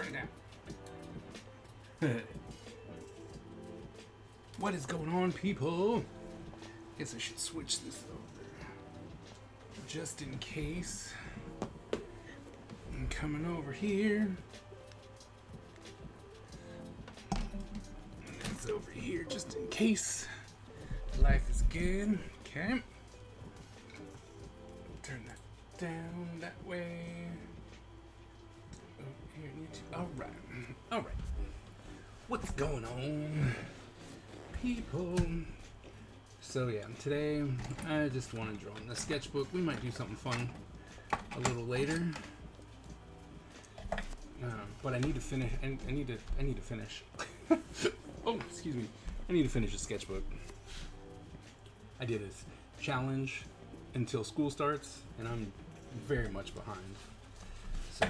right now. What is going on, people? Guess I should switch this over. Just in case. I'm coming over here. It's over here just in case. Life is good. Okay. Turn that down that way. Oh, here, alright. Alright. What's going on, people? So yeah, today I just want to draw in the sketchbook. We might do something fun a little later. But I need to finish. I need to finish. Oh, excuse me. I need to finish a sketchbook. I did a challenge until school starts, and I'm very much behind. So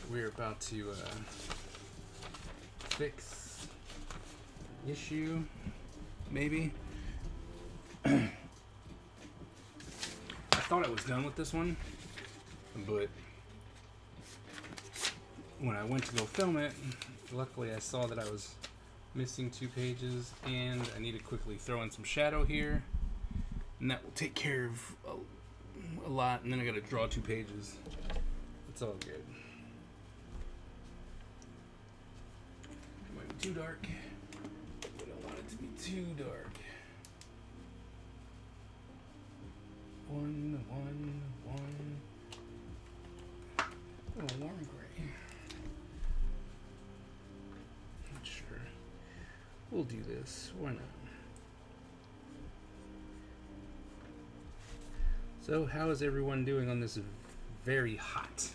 we're about to fix an issue, maybe. I thought I was done with this one, but when I went to go film it, luckily I saw that I was missing 2 pages, and I need to quickly throw in some shadow here, and that will take care of a lot, and then I gotta draw 2 pages. It's all good. It might be too dark. I don't want it to be too dark. One. Oh, warm gray. Not sure. We'll do this. Why not? So, how is everyone doing on this very hot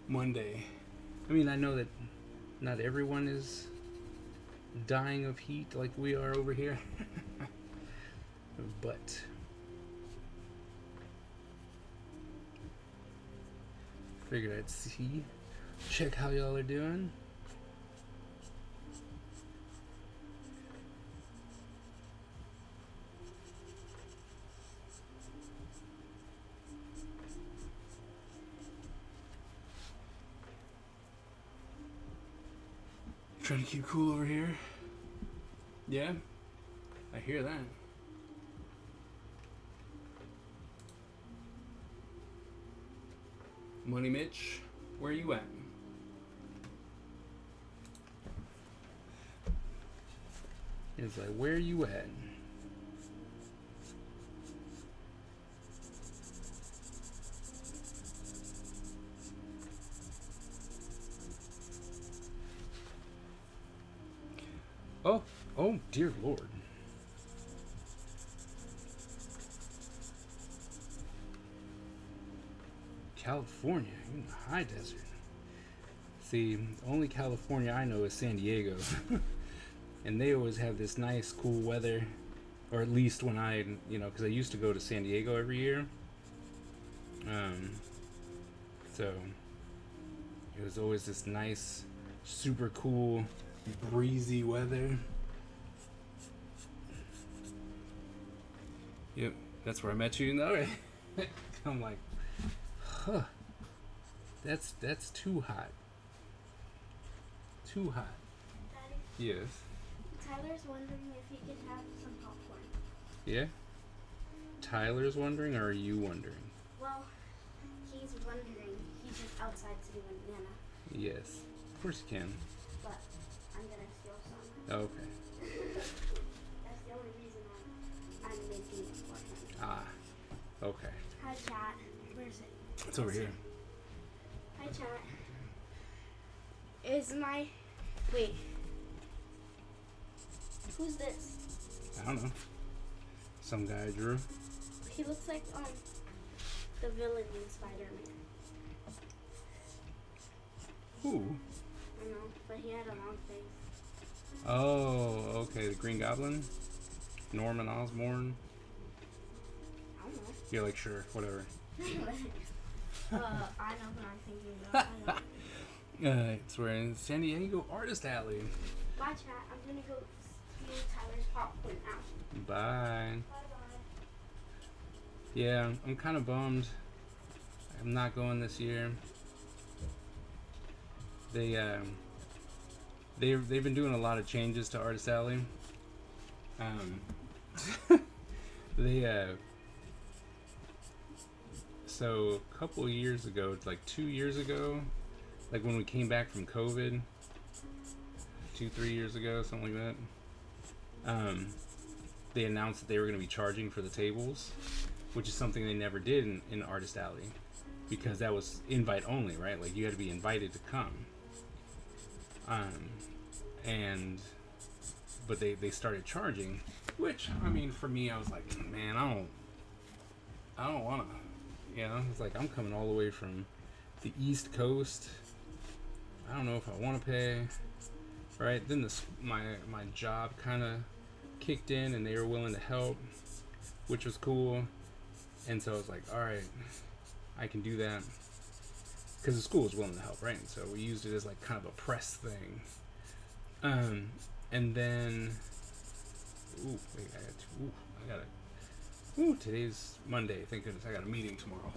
Monday? I mean, I know that not everyone is dying of heat like we are over here, but figured I'd see, check how y'all are doing. Trying to keep cool over here. Yeah, I hear that. Money Mitch, where you at? It's like, where you at? Oh, dear Lord. California, in the high desert. See, only California I know is San Diego. And they always have this nice, cool weather. Or at least when I, because I used to go to San Diego every year. So, it was always this nice, super cool, breezy weather. Yep, that's where I met you. All right. I'm like, huh, that's too hot. Too hot. Daddy, Yes. Tyler's wondering if he could have some popcorn. Yeah? Tyler's wondering, or are you wondering? Well, he's wondering. He's just outside sitting on banana. Yes. Of course you can. But I'm gonna steal some. Okay. That's the only reason I'm making it for him. Ah. Okay. Hi, chat. Where is it? It's over here. Hi, chat. Is my... Wait. Who's this? I don't know. Some guy drew. He looks like the villain in Spider-Man. Who? I know, but he had a long face. Oh, okay. The Green Goblin? Norman Osborn? I don't know. You're like, sure, whatever. I know who I'm thinking of. I know. It's we're in San Diego Artist Alley. Bye, chat. I'm gonna go steal Tyler's popcorn out. Bye. Bye-bye. Yeah, I'm kind of bummed. I'm not going this year. they they've been doing a lot of changes to Artist Alley. They so a couple of years ago, like 2 years ago, like when we came back from COVID, 2-3 years ago, something like that. They announced that they were going to be charging for the tables, which is something they never did in Artist Alley, because that was invite only, right? Like you had to be invited to come. But they started charging, which, I mean, for me, I was like, man, I don't want to, you know, it's like I'm coming all the way from the East Coast. I don't know if I want to pay, right? Then my job kind of kicked in and they were willing to help, which was cool. And so I was like, all right, I can do that, because the school was willing to help, right? And so we used it as like kind of a press thing. And then, today's Monday. Thank goodness I got a meeting tomorrow.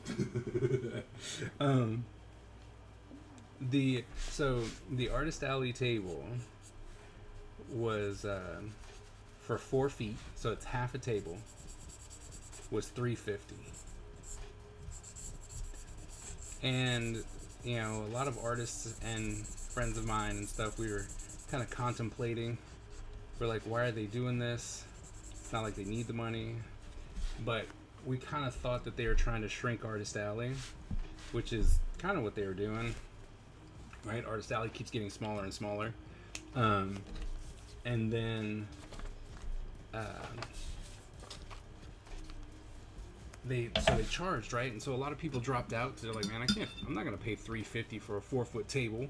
The Artist Alley table was for 4 feet, so it's half a table, was $350. And you know, a lot of artists and friends of mine and stuff, we were kind of contemplating. We're like, why are they doing this? It's not like they need the money. But we kind of thought that they were trying to shrink Artist Alley, which is kind of what they were doing, right? Artist Alley keeps getting smaller and smaller. And then they charged, right? And so a lot of people dropped out because they're like, man, I'm not going to pay $350 for a 4-foot table.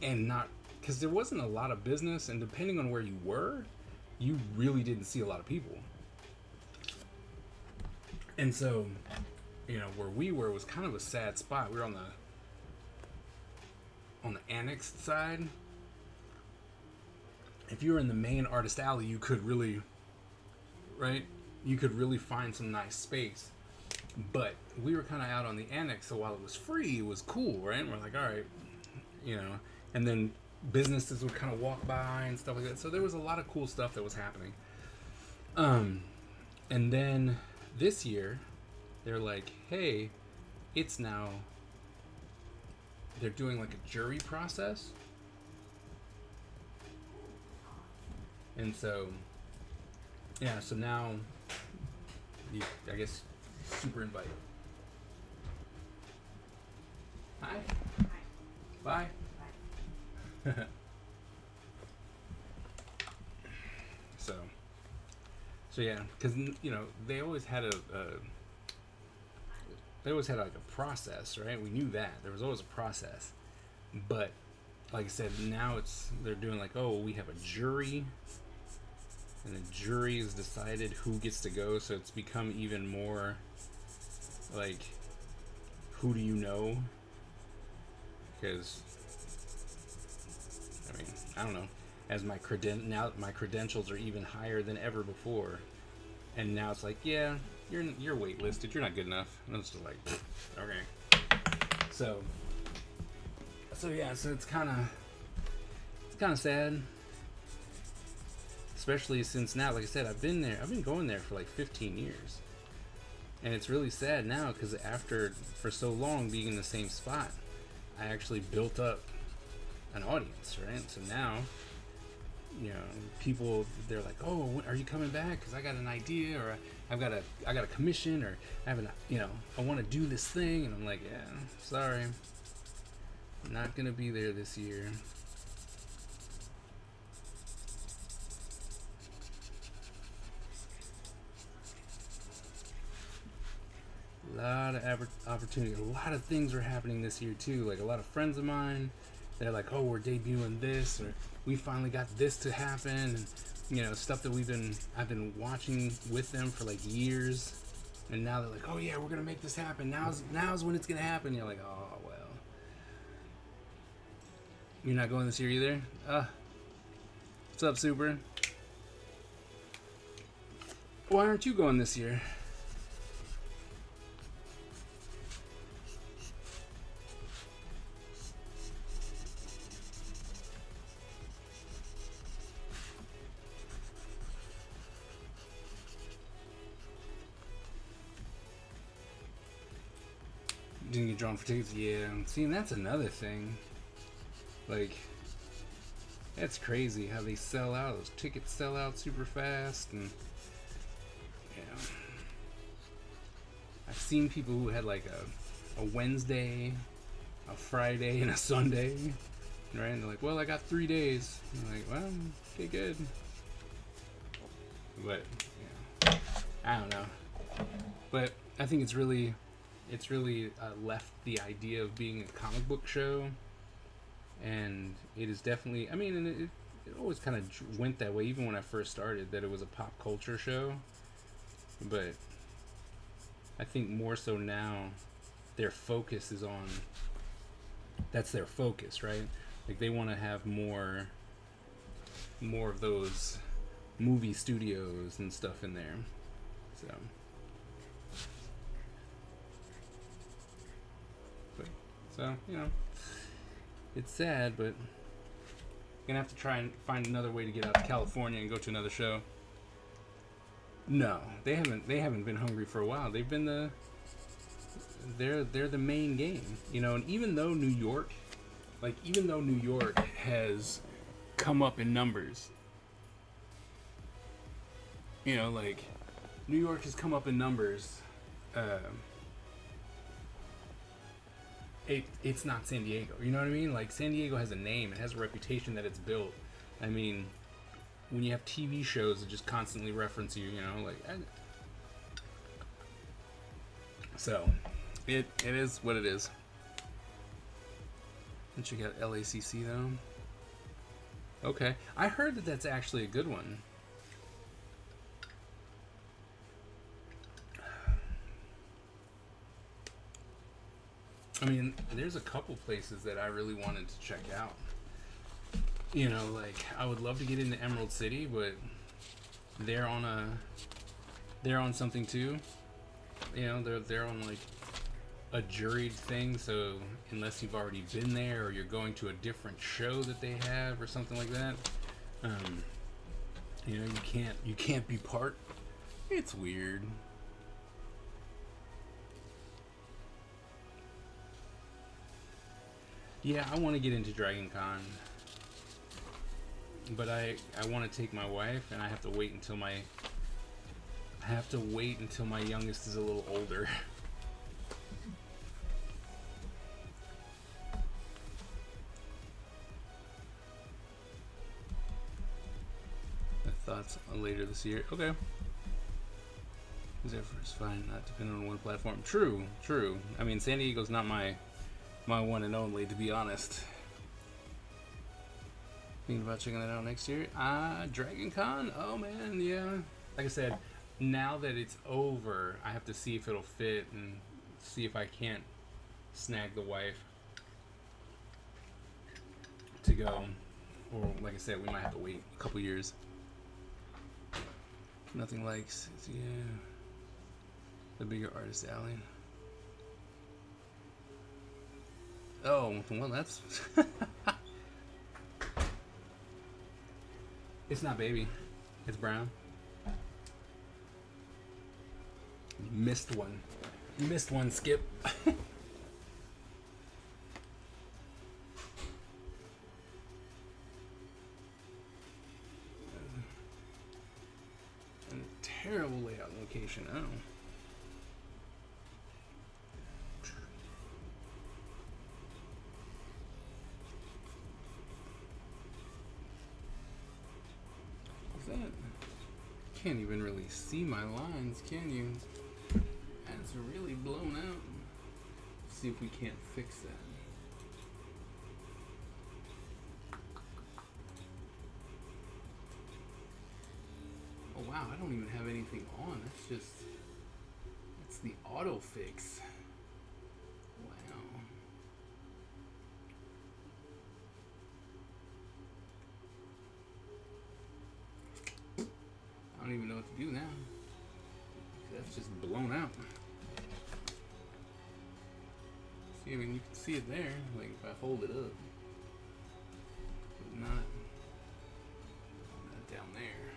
And not, because there wasn't a lot of business, and depending on where you were, you really didn't see a lot of people. And so, you know, where we were was kind of a sad spot. We were on the annexed side. If you were in the main Artist Alley, you could really, right? You could really find some nice space. But we were kind of out on the annex, so while it was free, it was cool, right? And we're like, all right, you know. And then businesses would kind of walk by and stuff like that. So there was a lot of cool stuff that was happening. And then this year, they're like, hey, it's now, they're doing like a jury process. And so, yeah, so now, I guess, super invite. Hi. Bye. So yeah, because you know they always had like a process, right? We knew that there was always a process, but like I said, now they're doing like, oh, we have a jury, and the jury has decided who gets to go, so it's become even more like, who do you know? Because I mean, I don't know. As my credentials are even higher than ever before, and now it's like, yeah, you're waitlisted. You're not good enough. And it's just like, okay. So yeah. So it's kind of sad, especially since now, like I said, I've been going there for like 15 years, and it's really sad now because for so long being in the same spot, I actually built up an audience, right? So now, you know, people, they're like, oh, are you coming back? Because I got an idea, or I got a commission, or I want to do this thing. And I'm like, yeah, sorry, I'm not gonna be there this year. A lot of opportunity, a lot of things are happening this year too. Like a lot of friends of mine, they're like, oh, we're debuting this, or we finally got this to happen, and you know, stuff that I've been watching with them for like years, and now they're like, oh yeah, we're gonna make this happen. Now's when it's gonna happen. You're like, oh well, you're not going this year either. What's up, Super? Why aren't you going this year? Didn't get drawn for tickets. Yeah. See, and that's another thing. Like, that's crazy how they sell out. Those tickets sell out super fast, and yeah. I've seen people who had like a Wednesday, a Friday, and a Sunday, right? And they're like, "Well, I got 3 days." I'm like, "Well, okay, good." But yeah, I don't know. But I think it's really left the idea of being a comic book show, and it is definitely. I mean, and it always kind of went that way, even when I first started, that it was a pop culture show. But I think more so now, their focus is on. That's their focus, right? Like they want to have more of those movie studios and stuff in there. So you know, it's sad, but gonna have to try and find another way to get out to California and go to another show. No, they haven't been hungry for a while. They've been they're the main game, you know. And even though New York has come up in numbers, you know, like New York has come up in numbers. It's not San Diego. You know what I mean? Like San Diego has a name. It has a reputation that it's built. I mean, when you have TV shows that just constantly reference you, you know, like. So, it is what it is. And you got LACC though. Okay, I heard that that's actually a good one. I mean, there's a couple places that I really wanted to check out. You know, like I would love to get into Emerald City, but they're on something too. You know, they're on like a juried thing, so unless you've already been there or you're going to a different show that they have or something like that, you know, you can't be part. It's weird. Yeah, I want to get into Dragon Con, but I want to take my wife, and I have to wait until my youngest is a little older. My thoughts on later this year. Okay. Zephyr is fine, not dependent on one platform. True. I mean, San Diego's not my one and only, to be honest. Thinking about checking that out next year. Dragon Con? Oh man, yeah. Like I said, now that it's over, I have to see if it'll fit and see if I can't snag the wife to go. Or like I said, we might have to wait a couple years. Nothing likes, yeah. The bigger artist alley. Oh, well, that's. It's not baby. It's brown. You missed one. You missed one, Skip. And a terrible layout location. Oh. Can't even really see my lines, can you? That's really blown out. Let's see if we can't fix that. Oh wow, I don't even have anything on. That's the auto fix. Wow. I don't even know what to do now. That's just blown out. See, I mean, you can see it there, like if I hold it up, but not down there.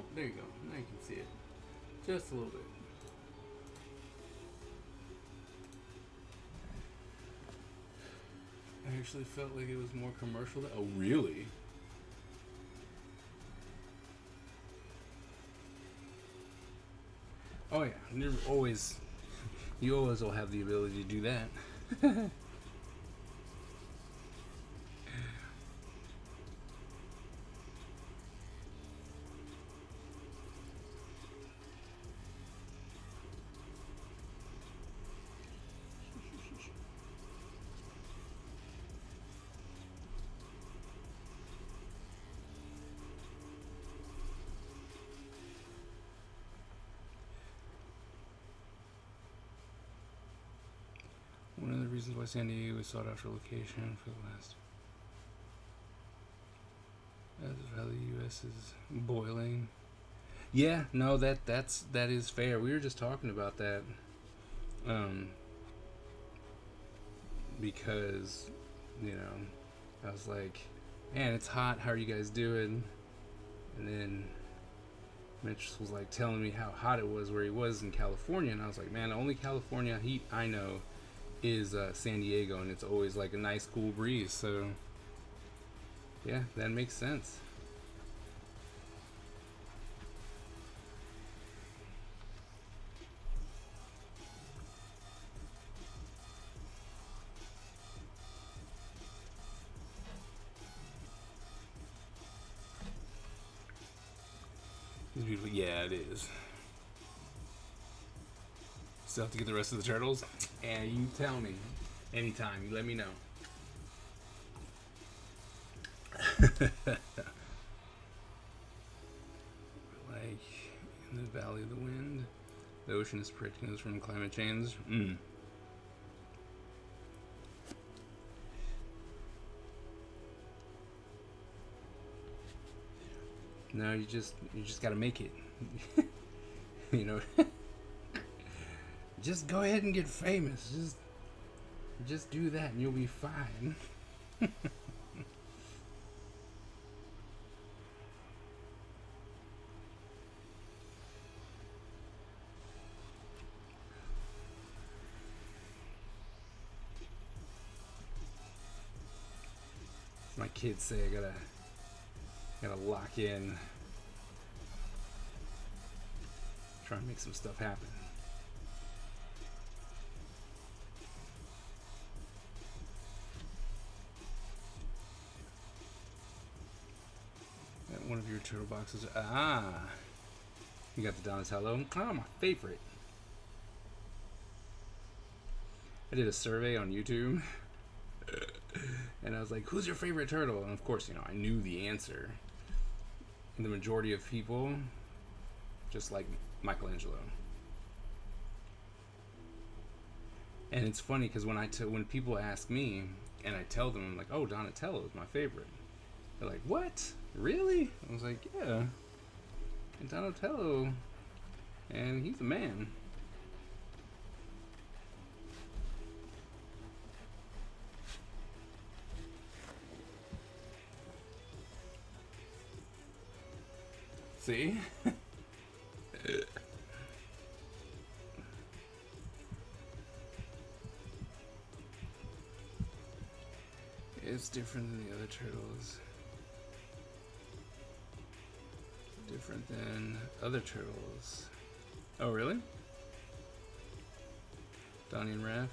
Oh, there you go. Now you can see it. Just a little bit. I actually felt like it was more commercial. Oh, really? Oh, yeah. You always will have the ability to do that. One of the reasons why San Diego was sought after location for the last. That's how the U.S. is boiling. Yeah, no, that is fair. We were just talking about that, because, I was like, man, it's hot. How are you guys doing? And then Mitch was like telling me how hot it was where he was in California, and I was like, man, the only California heat I know is San Diego, and it's always like a nice cool breeze. So yeah, that makes sense. It's beautiful. Yeah, it is. Still have to get the rest of the turtles? And you tell me. Anytime. You let me know. Like, in the Valley of the Wind, the ocean is protecting us from climate change. No, you just gotta make it. Just go ahead and get famous. Just do that and you'll be fine. My kids say I gotta lock in, try and make some stuff happen. One of your turtle boxes. You got the Donatello. Oh, my favorite. I did a survey on YouTube, and I was like, "Who's your favorite turtle?" And of course, I knew the answer. And the majority of people just like Michelangelo. And it's funny because when people ask me and I tell them, I'm like, "Oh, Donatello is my favorite," they're like, "What? Really?" I was like, "Yeah, and Donatello, and he's a man." See? It's different than the other turtles. Different than other turtles. Oh, really? Donnie and Raph?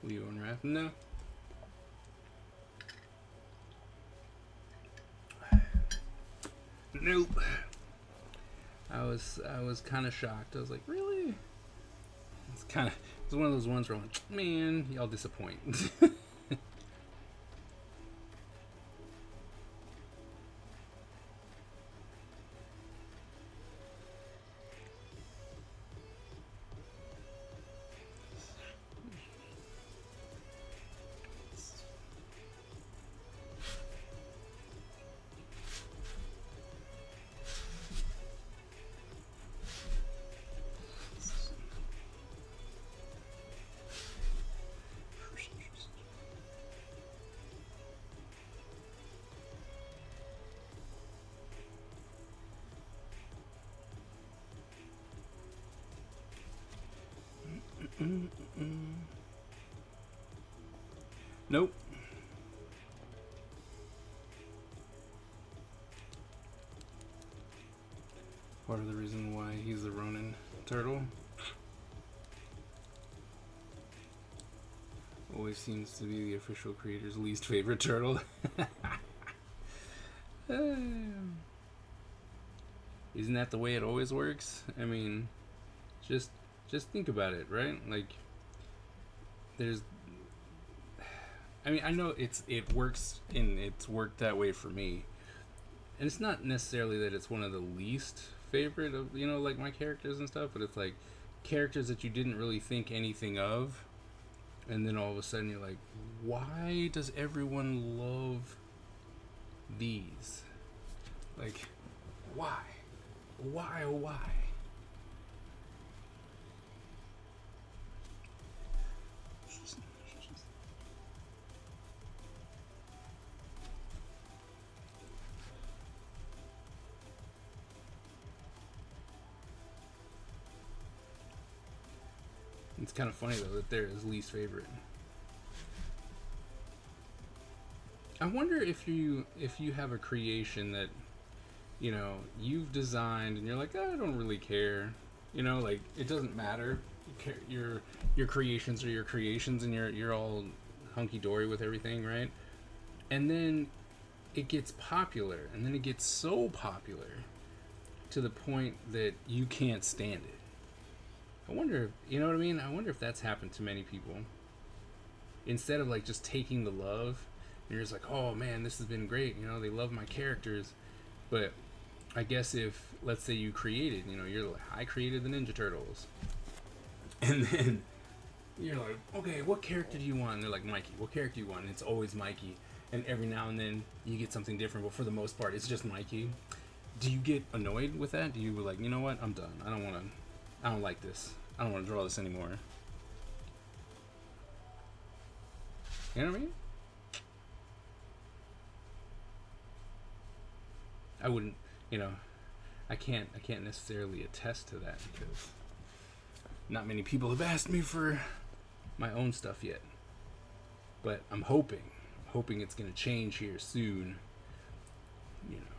Leo and Raph? No. Nope. I was kind of shocked. I was like, really? It's one of those ones where I'm like, man, y'all disappoint. Nope. Part of the reason why he's the Ronin turtle. Always seems to be the official creator's least favorite turtle. Isn't that the way it always works? I mean, just think about it, right? Like, there's, I mean, I know it works, and it's worked that way for me. And it's not necessarily that it's one of the least favorite of, you know, like my characters and stuff, but it's like characters that you didn't really think anything of, and then all of a sudden you're like, why does everyone love these? Like, why? Why, oh why? It's kind of funny though that they're his least favorite. I wonder if you have a creation that, you know, you've designed and you're like, oh, I don't really care, you know, like it doesn't matter. Your creations are your creations, and you're all hunky dory with everything, right? And then it gets popular, and then it gets so popular to the point that you can't stand it. I wonder if, you know what I mean? I wonder if that's happened to many people. Instead of like just taking the love, and you're just like, oh man, this has been great, you know, they love my characters. But I guess if, let's say you created, you know, you're like, I created the Ninja Turtles. And then you're like, okay, what character do you want? And they're like, Mikey. What character do you want? And it's always Mikey. And every now and then you get something different, but for the most part, it's just Mikey. Do you get annoyed with that? Do you like, you know what? I'm done. I don't like this. I don't want to draw this anymore. You know what I mean? I wouldn't, you know, I can't necessarily attest to that because not many people have asked me for my own stuff yet. But I'm hoping it's going to change here soon. You know,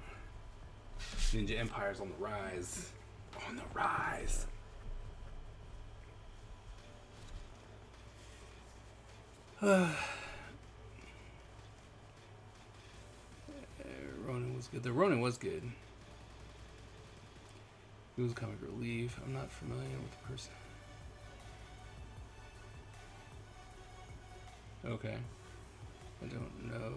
Ninja Empire's on the rise. On the rise. Ronin was good. The Ronin was good. He was comic relief. I'm not familiar with the person. Okay. I don't know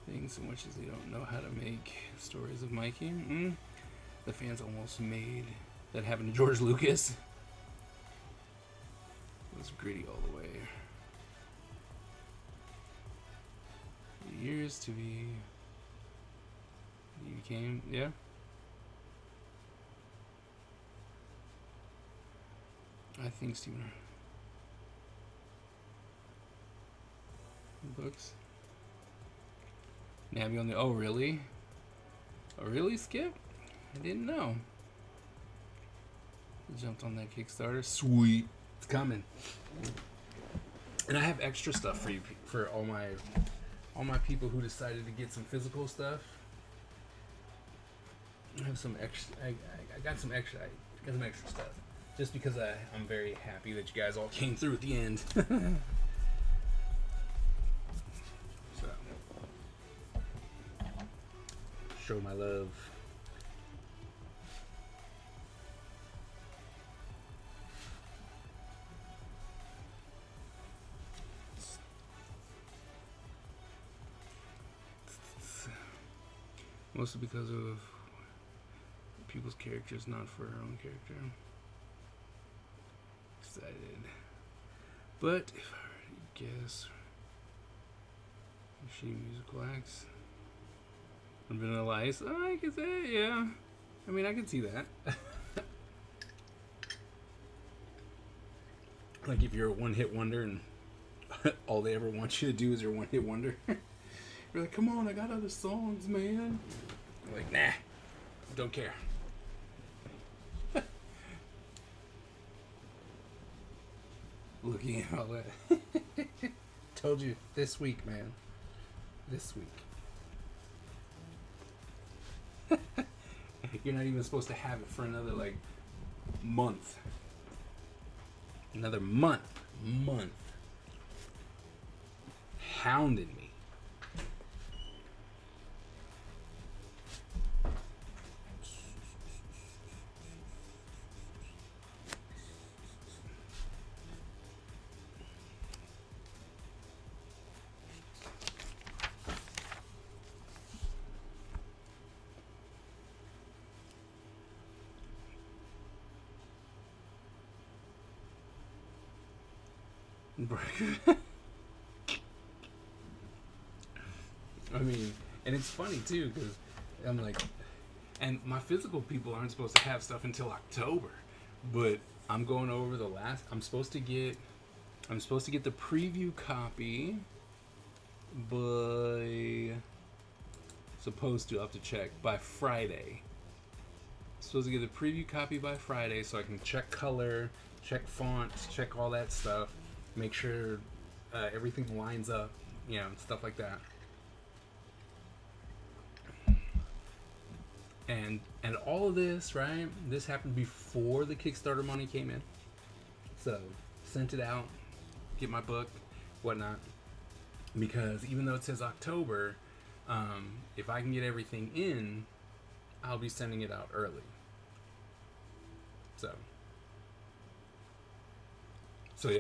things so much as they don't know how to make stories of Mikey. The fans almost made that happen to George Lucas. It was gritty all the way. Years to be. You became, yeah. I think Steven. Books. Nabby on the. Oh, really? Oh, really, Skip? I didn't know. I jumped on that Kickstarter. Sweet. It's coming. And I have extra stuff for you, for all my people who decided to get some physical stuff. I have some extra. I got some extra. I got some extra stuff. Just because I'm very happy that you guys all came through at the end. So, show my love. Mostly because of people's characters, not for her own character. Excited. But if I were to guess, is she musical acts? Vanilla Ice? Oh, I can say, yeah. I mean, I can see that. Like if you're a one-hit wonder and all they ever want you to do is your one-hit wonder. You're like, come on, I got other songs, man. You're like, nah, don't care. Looking at all that. Told you this week, man. This week. You're not even supposed to have it for another like month. Another month. Hounding me. I mean, and it's funny too because I'm like, and my physical people aren't supposed to have stuff until October, but I'm going over the last. I'm supposed to get the preview copy by supposed to, I'll have to check, by Friday. Supposed to get the preview copy by Friday so I can check color, check fonts, check all that stuff, make sure everything lines up, stuff like that. And all of this, right? This happened before the Kickstarter money came in. So, sent it out, get my book, whatnot. Because even though it says October, if I can get everything in, I'll be sending it out early. So yeah.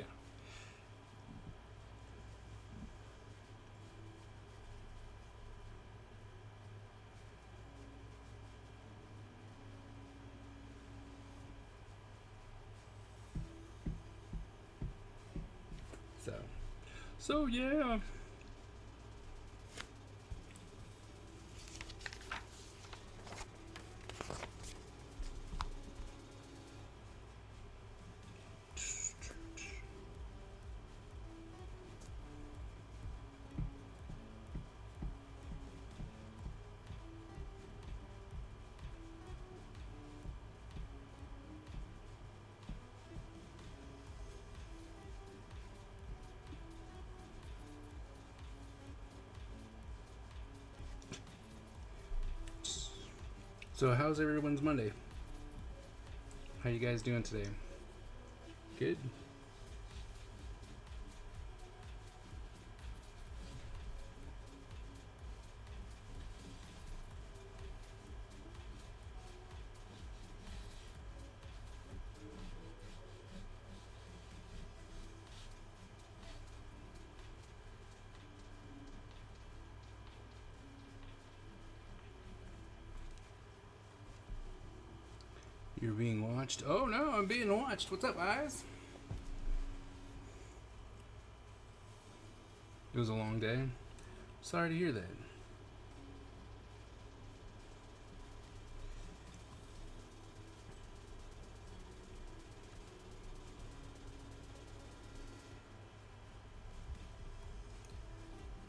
So yeah. So how's everyone's Monday? How you guys doing today? Good? You're being watched? Oh no, I'm being watched. What's up, eyes? It was a long day. Sorry to hear that.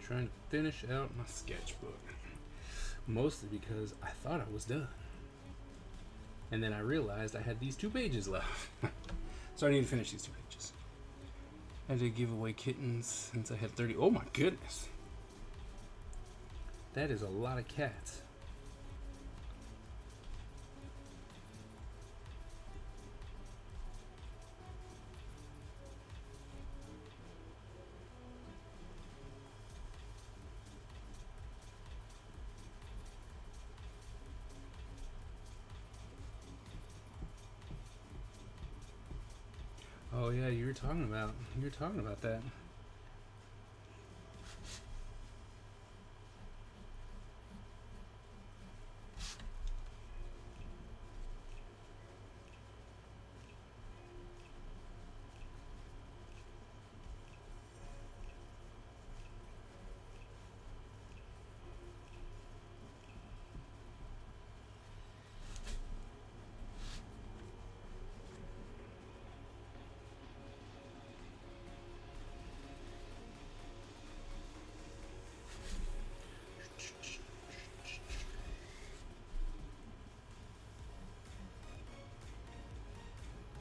Trying to finish out my sketchbook. Mostly because I thought I was done. And then I realized I had these 2 pages left. So I need to finish these 2 pages. I had to give away kittens since I had 30. Oh my goodness. That is a lot of cats. Oh yeah, you were talking about that.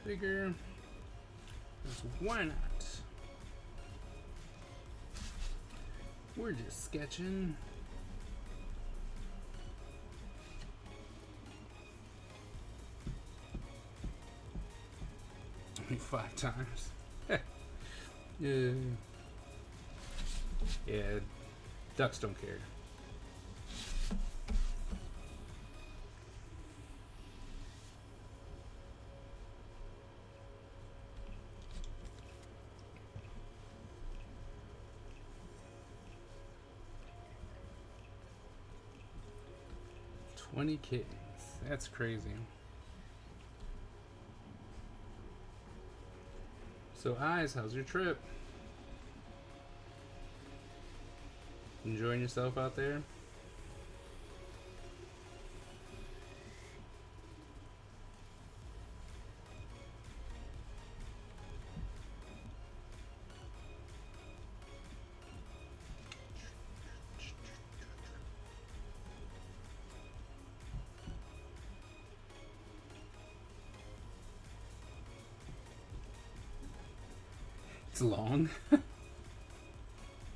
Figure, why not? We're just sketching. Only 5 times. Yeah. Yeah. Ducks don't care. $20 kittens. That's crazy. So, Eyes, how's your trip? Enjoying yourself out there? It's long.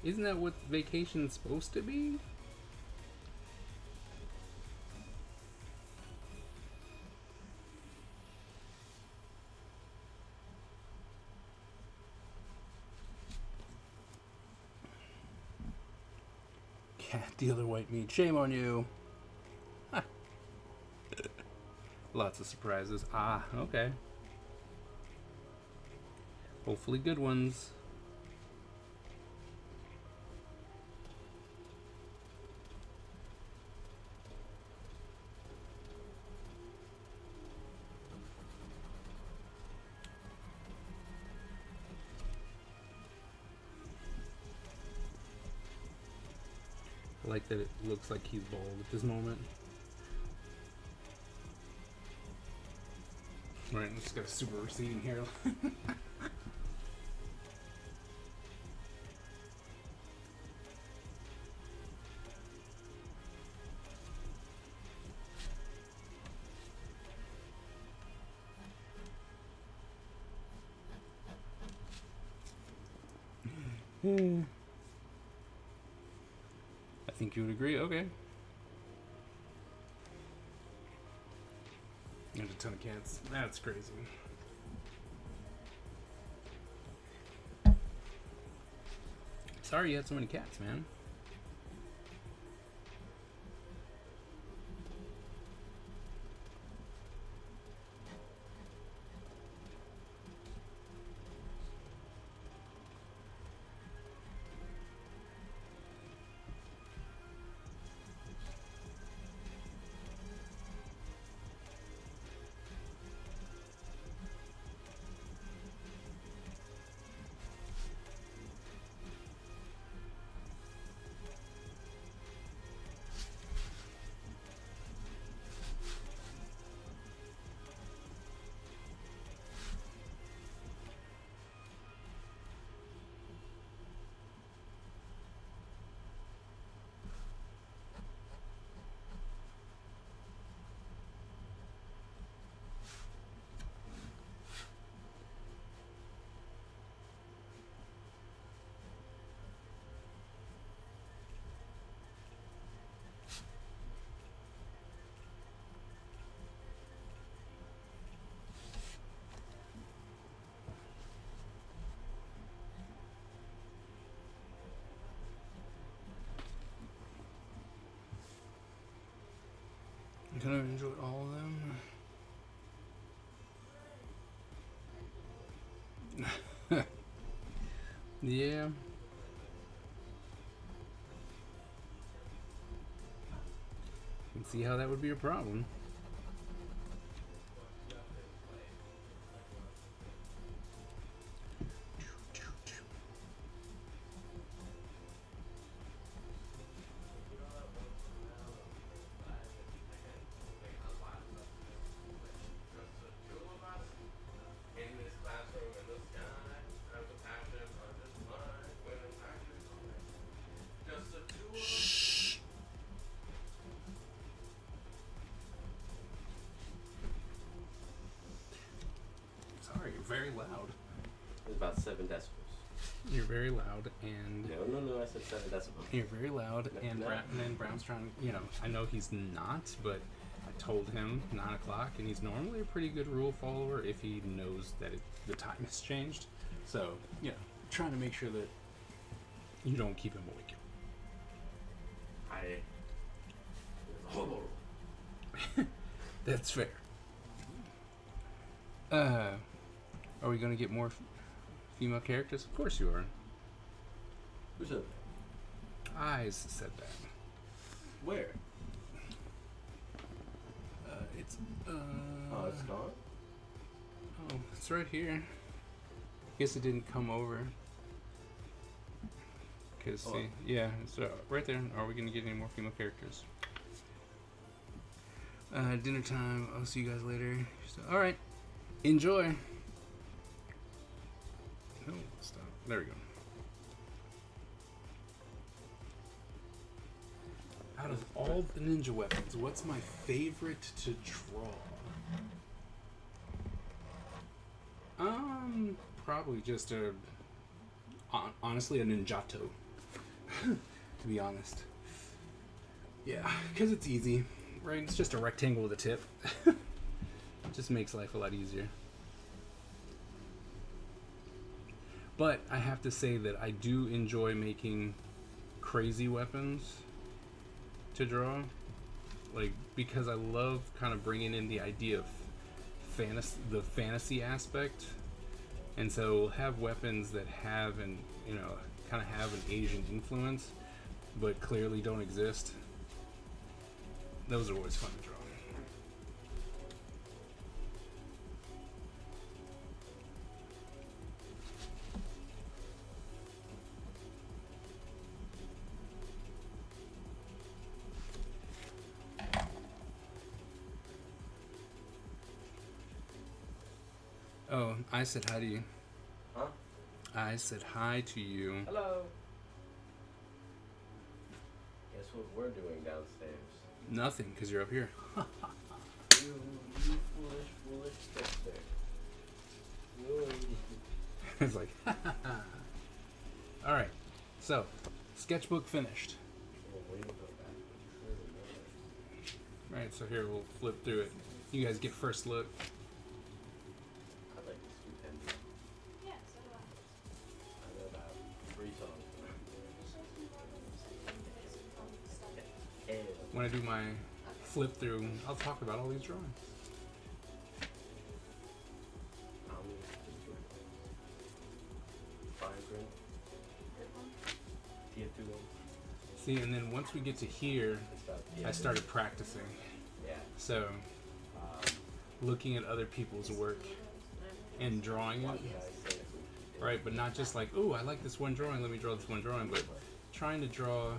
Isn't that what vacation's supposed to be? Cat dealer white meat. Shame on you. Lots of surprises. Ah, okay. Hopefully good ones. I like that it looks like he's bald at this moment. Right, it's got a super receding hairline. I think you would agree. Okay. There's a ton of cats. That's crazy. Sorry you had so many cats, man. I kind of enjoyed all of them. Yeah. You can see how that would be a problem. Sorry, you're very loud. It was about 7 decibels. You're very loud, and No, I said 7 decibels. you're very loud, and No. and then Brown's trying. I know he's not, but I told him 9 o'clock, and he's normally a pretty good rule follower if he knows that the time has changed. So, trying to make sure that you don't keep him awake. That's fair. Are we gonna get more female characters? Of course you are. Who said that? Eyes said that. Where? It's Oh, it's gone? oh, it's right here. Guess it didn't come over. Cause see, yeah, it's right there. Are we gonna get any more female characters? Dinner time. I'll see you guys later. All right, enjoy. No, stop. There we go. Out of all the ninja weapons, what's my favorite to draw? Probably just honestly a ninjato. To be honest. Yeah, because it's easy, right? It's just a rectangle with a tip. Just makes life a lot easier. But I have to say that I do enjoy making crazy weapons to draw, because I love kind of bringing in the idea of the fantasy aspect, and so we'll have weapons that have kind of have an Asian influence, but clearly don't exist. Those are always fun to draw. Oh, I said hi to you. Huh? I said hi to you. Hello. Guess what we're doing downstairs? Nothing, because you're up here. You foolish trickster. It's like, all right. So, sketchbook finished. Right, so here we'll flip through it. You guys get first look. I like this stupendous. Yeah, so do I know about 3 songs. When I do my flip through, I'll talk about all these drawings. See, and then once we get to here, I started practicing. Yeah. So, looking at other people's work and drawing it, right? But not just like, oh, I like this one drawing, let me draw this one drawing, but trying to draw,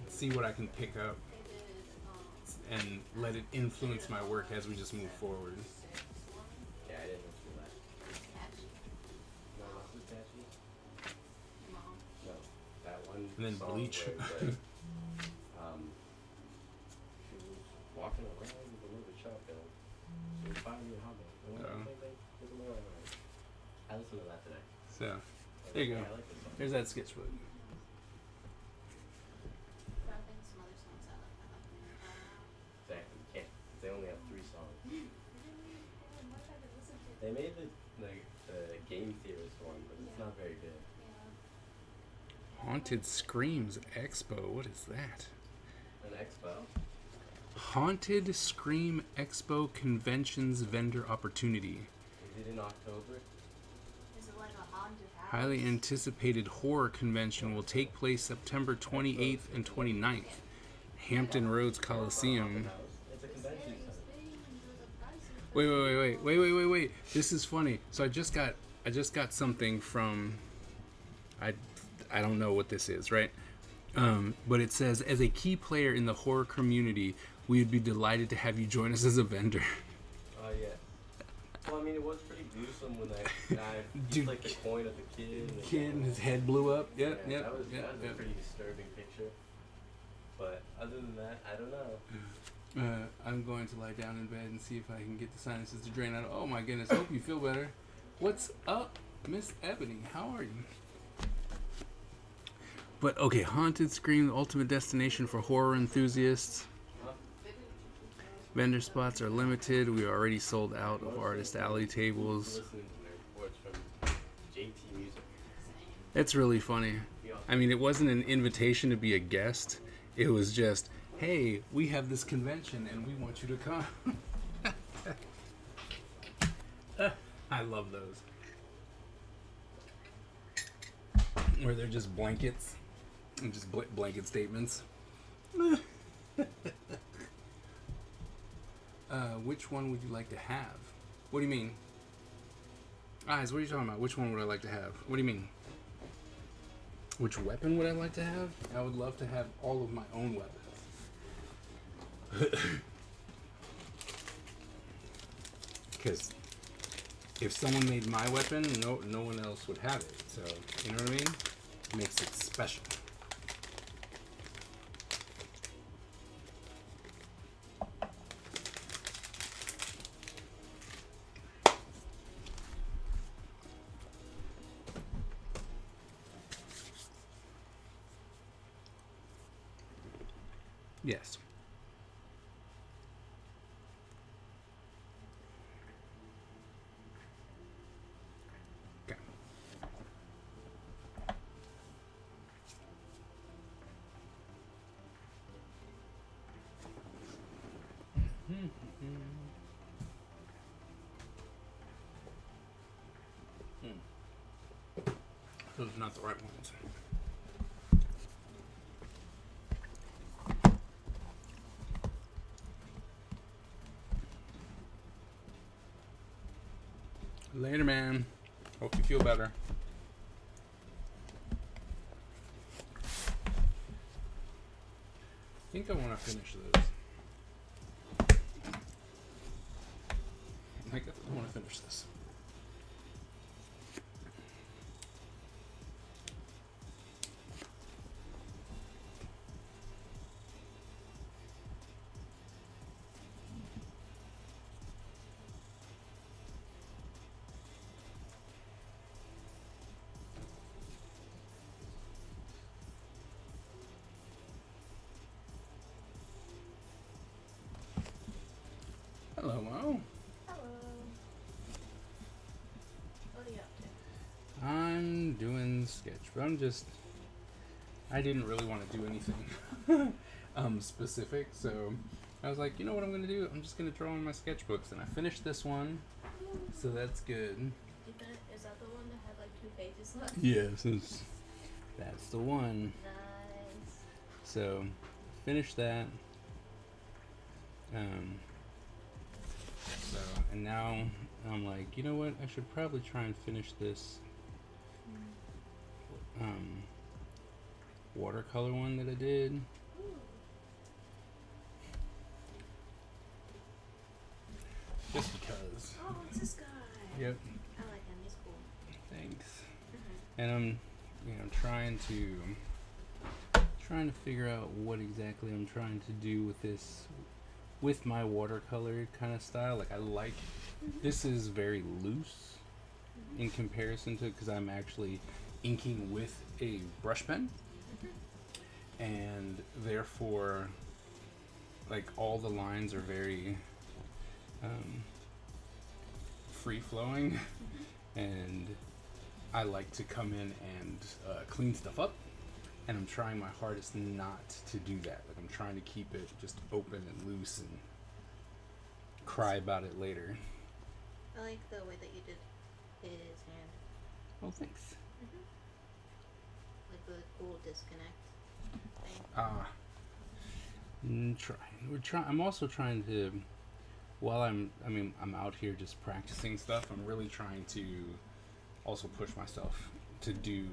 see what I can pick up, and let it influence my work as we just move forward. Yeah, I didn't know that. No, what's this catchy? No, that one. And then song Bleach. where it's like, she was walking around with a little shotgun. She was finding me a hobby. I listened to that today. So, there you go. Yeah, I like this song. There's that sketchbook. Exactly. You can't. They only have 3 songs. They made the Game Theorist one, but it's not very good. Haunted Screams Expo. What is that? An expo? Haunted Scream Expo Conventions Vendor Opportunity. Is it in October? Is it like a haunted house? Highly anticipated horror convention will take place September 28th and 29th. Hampton Roads Coliseum. It's a convention center. Wait. This is funny. So I just got something from I don't know what this is, right? But it says, as a key player in the horror community, we would be delighted to have you join us as a vendor. Oh, yeah. Well, I mean, it was pretty gruesome when that guy, Dude, like the coin of the kid. And his head blew up. Yep. That was a pretty disturbing picture. But other than that, I don't know. I'm going to lie down in bed and see if I can get the sinuses to drain out. Oh my goodness, hope you feel better. What's up, Miss Ebony? How are you? But okay, Haunted Scream, the ultimate destination for horror enthusiasts. Vendor spots are limited. We are already sold out of Artist Alley tables. Listening to their reports from JT Music. It's really funny. I mean, it wasn't an invitation to be a guest. It was just, hey, we have this convention and we want you to come. I love those. Where they're just blankets. And just blanket statements. Which one would you like to have? What do you mean? Eyes, what are you talking about? Which one would I like to have? What do you mean? Which weapon would I like to have? I would love to have all of my own weapons. Because if someone made my weapon, no one else would have it. So, you know what I mean? It makes it special. Yes. Okay. Those are not the right ones. Later, man. Hope you feel better. I think I want to finish those. I want to finish this. Hello, Mo. Hello. What are you up to? I'm doing sketch, but I didn't really want to do anything specific, so I was like, you know what I'm going to do? I'm just going to draw in my sketchbooks, and I finished this one, so that's good. Is that the one that had like 2 pages left? Yes, that's the one. Nice. So, finished that. And now I'm like, you know what? I should probably try and finish this watercolor one that I did. Ooh. Just because. Oh, it's this guy. Yep. I like him. He's cool. Thanks. Mm-hmm. And I'm, trying to figure out what exactly I'm trying to do with this, with my watercolor kind of style. Like this is very loose in comparison to, because I'm actually inking with a brush pen, and therefore, like, all the lines are very free flowing, and I like to come in and clean stuff up, and I'm trying my hardest not to do that. Like, I'm trying to keep it just open and loose and cry about it later. I like the way that you did his hand. Oh, thanks. Like the cool disconnect thing. I'm also trying to, while I'm out here just practicing stuff, I'm really trying to also push myself to do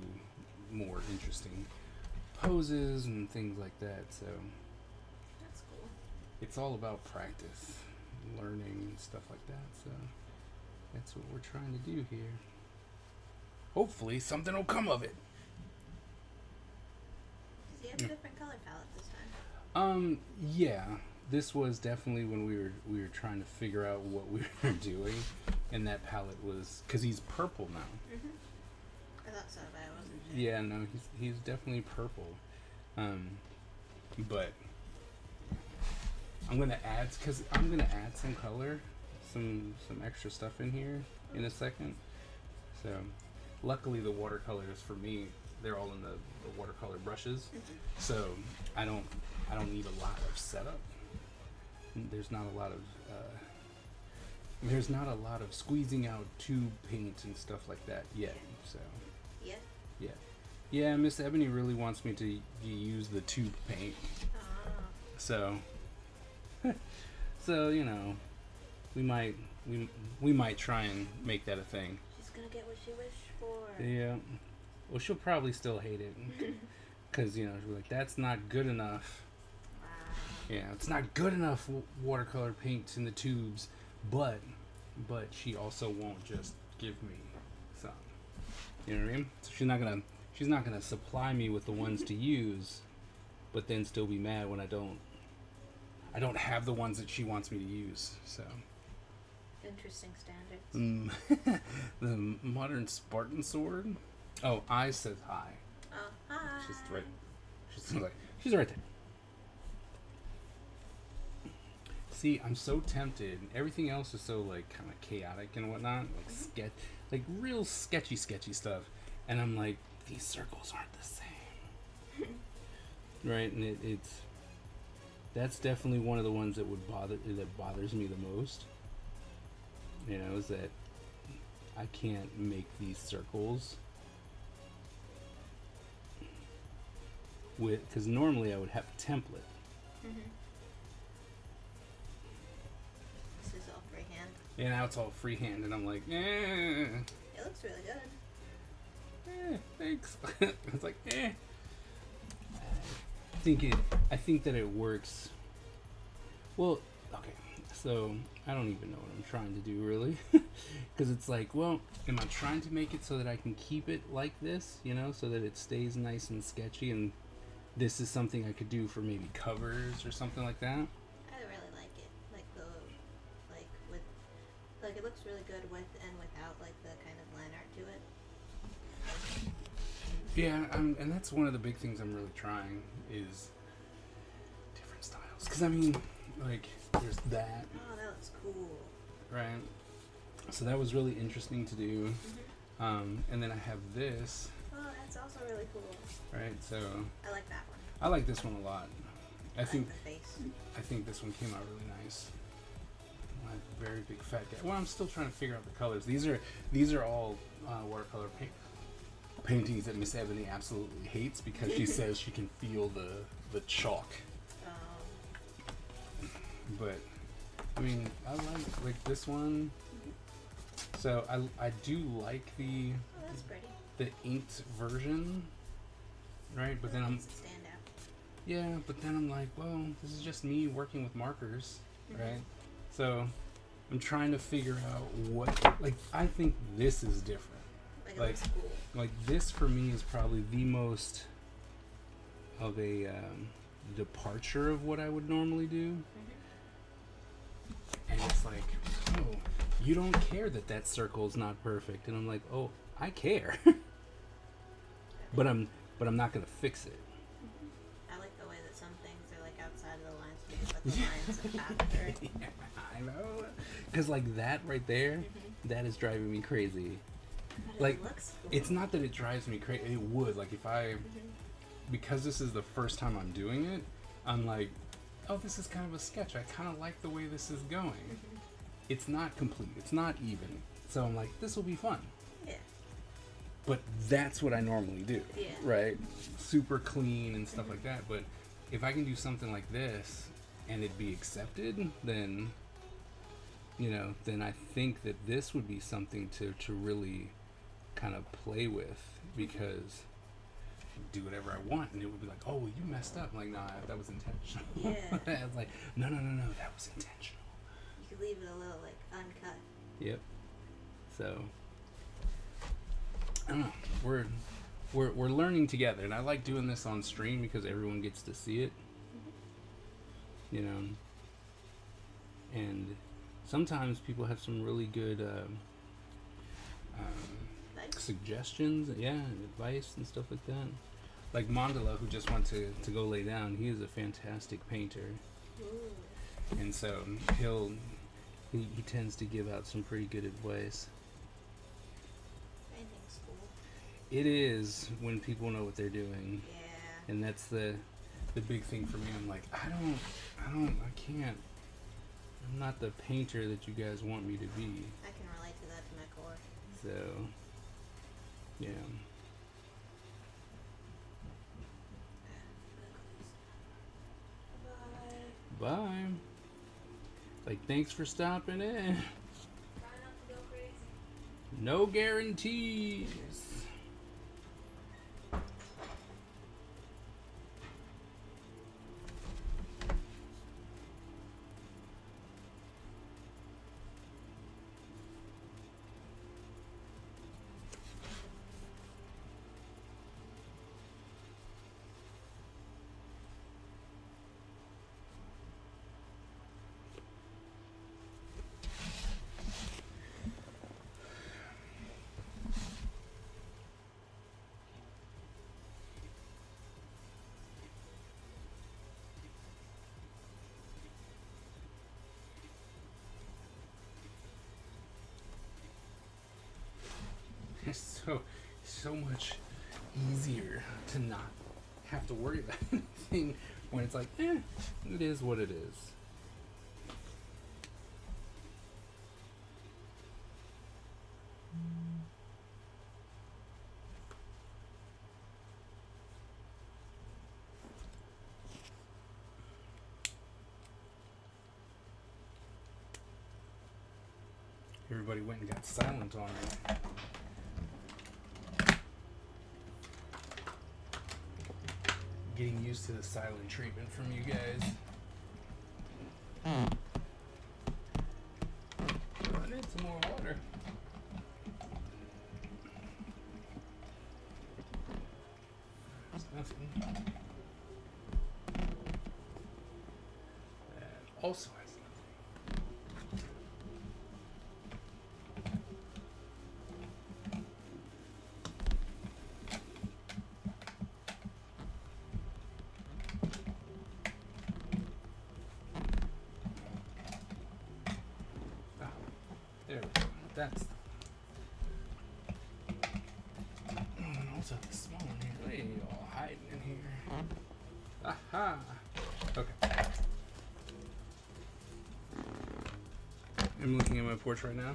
more interesting poses and things like that. So That's cool. it's all about practice, learning and stuff like that. So that's what we're trying to do here. Hopefully something will come of it. Does he have a different color palette this time? Yeah. This was definitely when we were trying to figure out what we were doing, and that palette was, because he's purple now. I thought so, but I wasn't Yeah, no, he's definitely purple. But I'm gonna add some color, some extra stuff in here in a second. So, luckily the watercolors for me, they're all in the watercolor brushes. So I don't need a lot of setup. There's not a lot of squeezing out tube paint and stuff like that yet. So Yeah. yeah, Miss Ebony really wants me to use the tube paint. So you know, we might try and make that a thing. She's gonna get what she wished for. Yeah. Well, she'll probably still hate it, because you know she'll be like, that's not good enough. Wow. Yeah, it's not good enough watercolor paint in the tubes, but she also won't just give me some. You know what I mean? So she's not gonna supply me with the ones to use, but then still be mad when I don't have the ones that she wants me to use. So Interesting standards. the modern Spartan sword. Oh, I says hi. Oh, hi. She's right there. See, I'm so tempted. Everything else is so like kind of chaotic and whatnot, like real sketchy stuff. And I'm like, these circles aren't the same, right? And that's definitely one of the ones that bothers me the most. You know, is that I can't make these circles because normally I would have a template. This is all freehand. Yeah, now it's all freehand, and I'm like, It looks really good. thanks. It's like, I think that it works. Well, okay, so I don't even know what I'm trying to do really, because it's like, well, am I trying to make it so that I can keep it like this, you know, so that it stays nice and sketchy, and this is something I could do for maybe covers or something like that? I really like it. Like it looks really good with and without like the kind of line art to it. Yeah, and that's one of the big things I'm really trying is different styles. Because, I mean, like, there's that. Oh, that looks cool. Right? So that was really interesting to do. And then I have this. Oh, that's also really cool. Right? So I like that one. I like this one a lot. I think like the face. I think this one came out really nice. My very big fat guy. Well, I'm still trying to figure out the colors. These are all watercolor paintings that Miss Ebony absolutely hates because she says she can feel the chalk. But I mean, I like this one. So I do like Oh, that's pretty. the inked version, right? But then Makes it stand out. yeah, but then I'm like, well, this is just me working with markers, right? So I'm trying to figure out what, like, I think this is different. Like it Like, looks cool. like this for me is probably the most of a departure of what I would normally do. And it's like, oh, you don't care that circle's not perfect, and I'm like, oh, I care, but I'm not gonna fix it. I like the way that some things are like outside of the lines, but the lines after. Yeah, I know, because like that right there, that is driving me crazy. But Like, it looks cool. it's not that it drives me crazy. It would, like, if I, because this is the first time I'm doing it, I'm like, oh, this is kind of a sketch. I kind of like the way this is going. It's not complete. It's not even. So I'm like, this will be fun. Yeah. But that's what I normally do. Yeah. Right? Super clean and stuff like that. But if I can do something like this and it be accepted, then, you know, then I think that this would be something to really kind of play with, because I can do whatever I want and it would be like, oh, well, you messed up. I'm like, nah, that was intentional. Yeah. I was like, no, that was intentional. You could leave it a little like uncut. Yep. So I don't know. We're learning together, and I like doing this on stream because everyone gets to see it. You know. And sometimes people have some really good suggestions, yeah, and advice and stuff like that. Like Mandela, who just went to go lay down, he is a fantastic painter, Ooh. and so he tends to give out some pretty good advice. Painting's cool. It is when people know what they're doing, Yeah. and that's the big thing for me. I'm like, I can't. I'm not the painter that you guys want me to be. I can relate to that to my core. So, yeah. Bye. Bye. Like, thanks for stopping in. Try not to go crazy. No guarantees. It's so much easier to not have to worry about anything when it's like, it is what it is. Everybody went and got silent on me. Getting used to the silent treatment from you guys. I need some more water. There's nothing. That also has nothing. There we go. That's. And also this small one here. Hey, all hiding in here. Aha! Okay. I'm looking at my porch right now.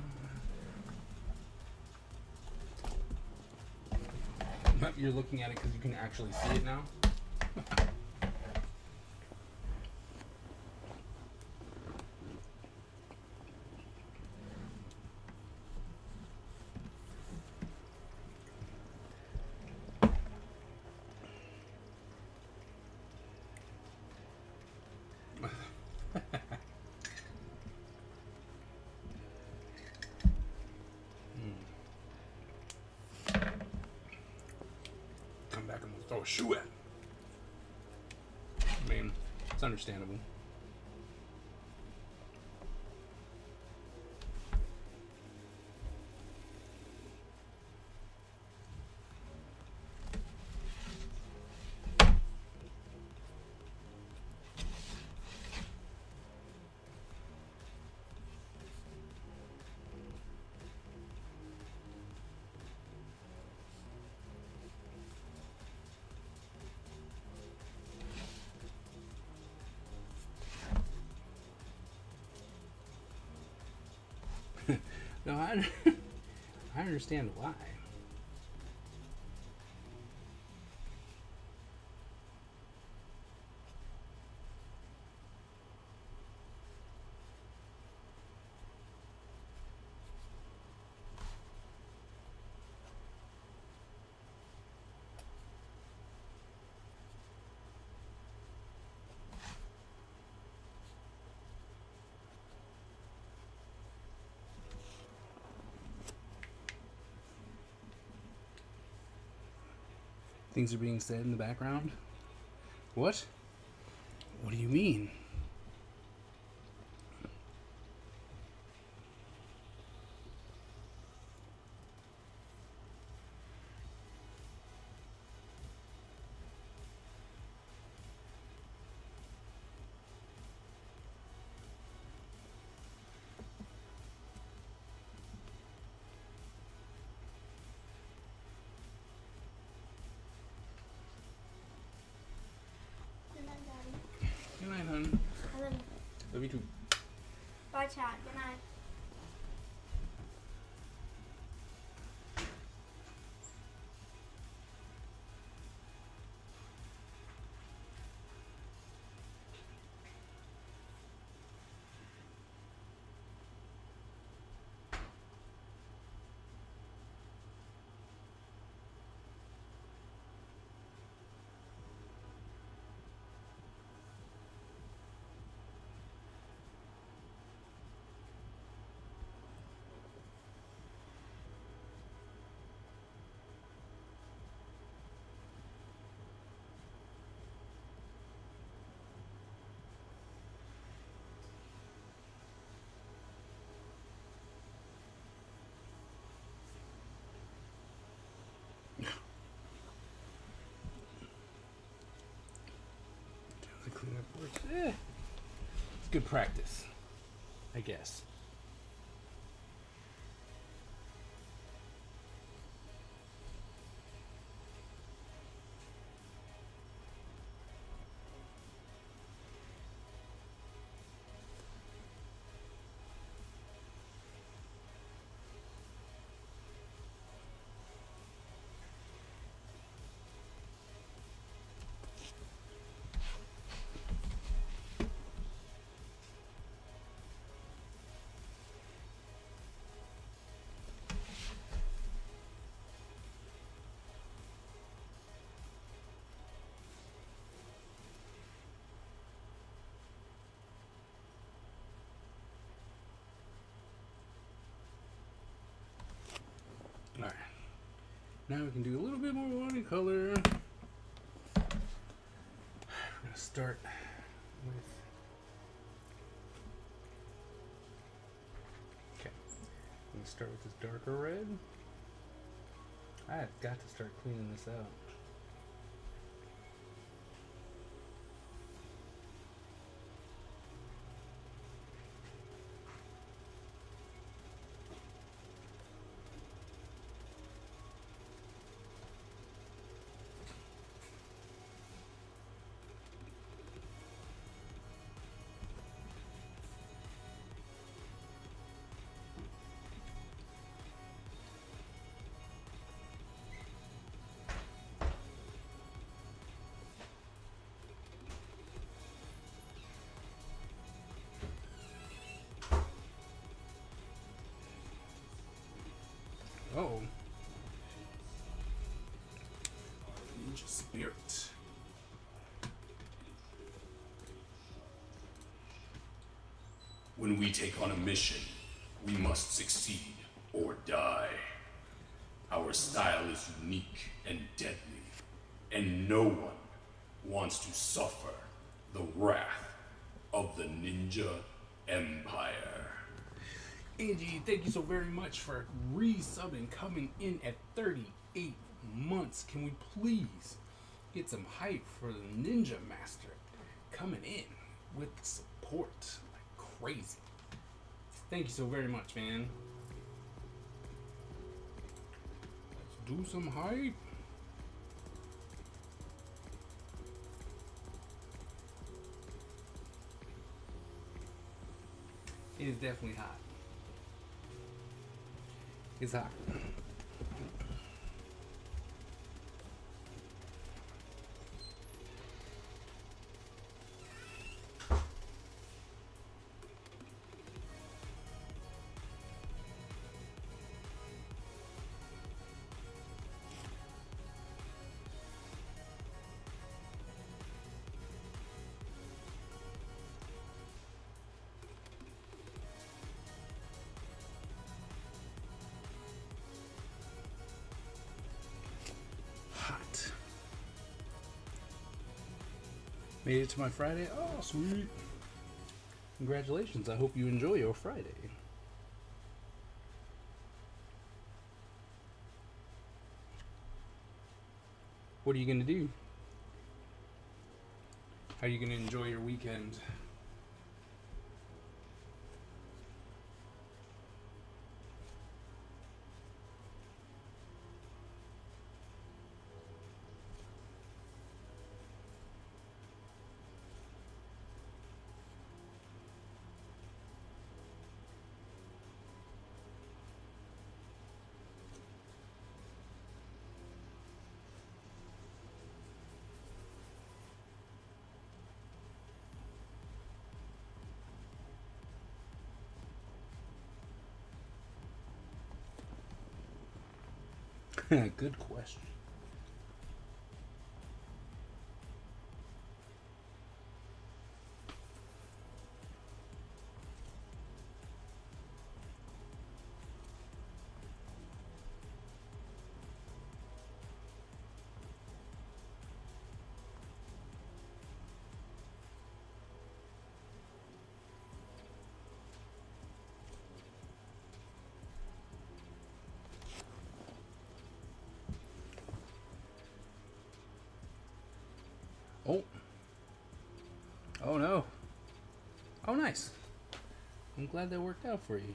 You're looking at it because you can actually see it now? Come back and throw a shoe at. I mean, it's understandable. No, I understand why. Things are being said in the background? What? What do you mean? you too. Bye, chat. Good night. The cleanup works. It's good practice, I guess. Alright. Now we can do a little bit more watercolor. We're going to start with... Okay. I'm going to start with this darker red. I've got to start cleaning this out. Oh. Ninja spirit. When we take on a mission, we must succeed or die. Our style is unique and deadly, and no one wants to suffer the wrath of the Ninja Empire. Angie, thank you so very much for resubbing, coming in at 38 months. Can we please get some hype for the Ninja Master coming in with the support like crazy? Thank you so very much, man. Let's do some hype. It is definitely hot. It's hot. Made it to my Friday. Oh, sweet. Congratulations. I hope you enjoy your Friday. What are you going to do? How are you going to enjoy your weekend? Good question. Oh. Oh no. Oh, nice. I'm glad that worked out for you.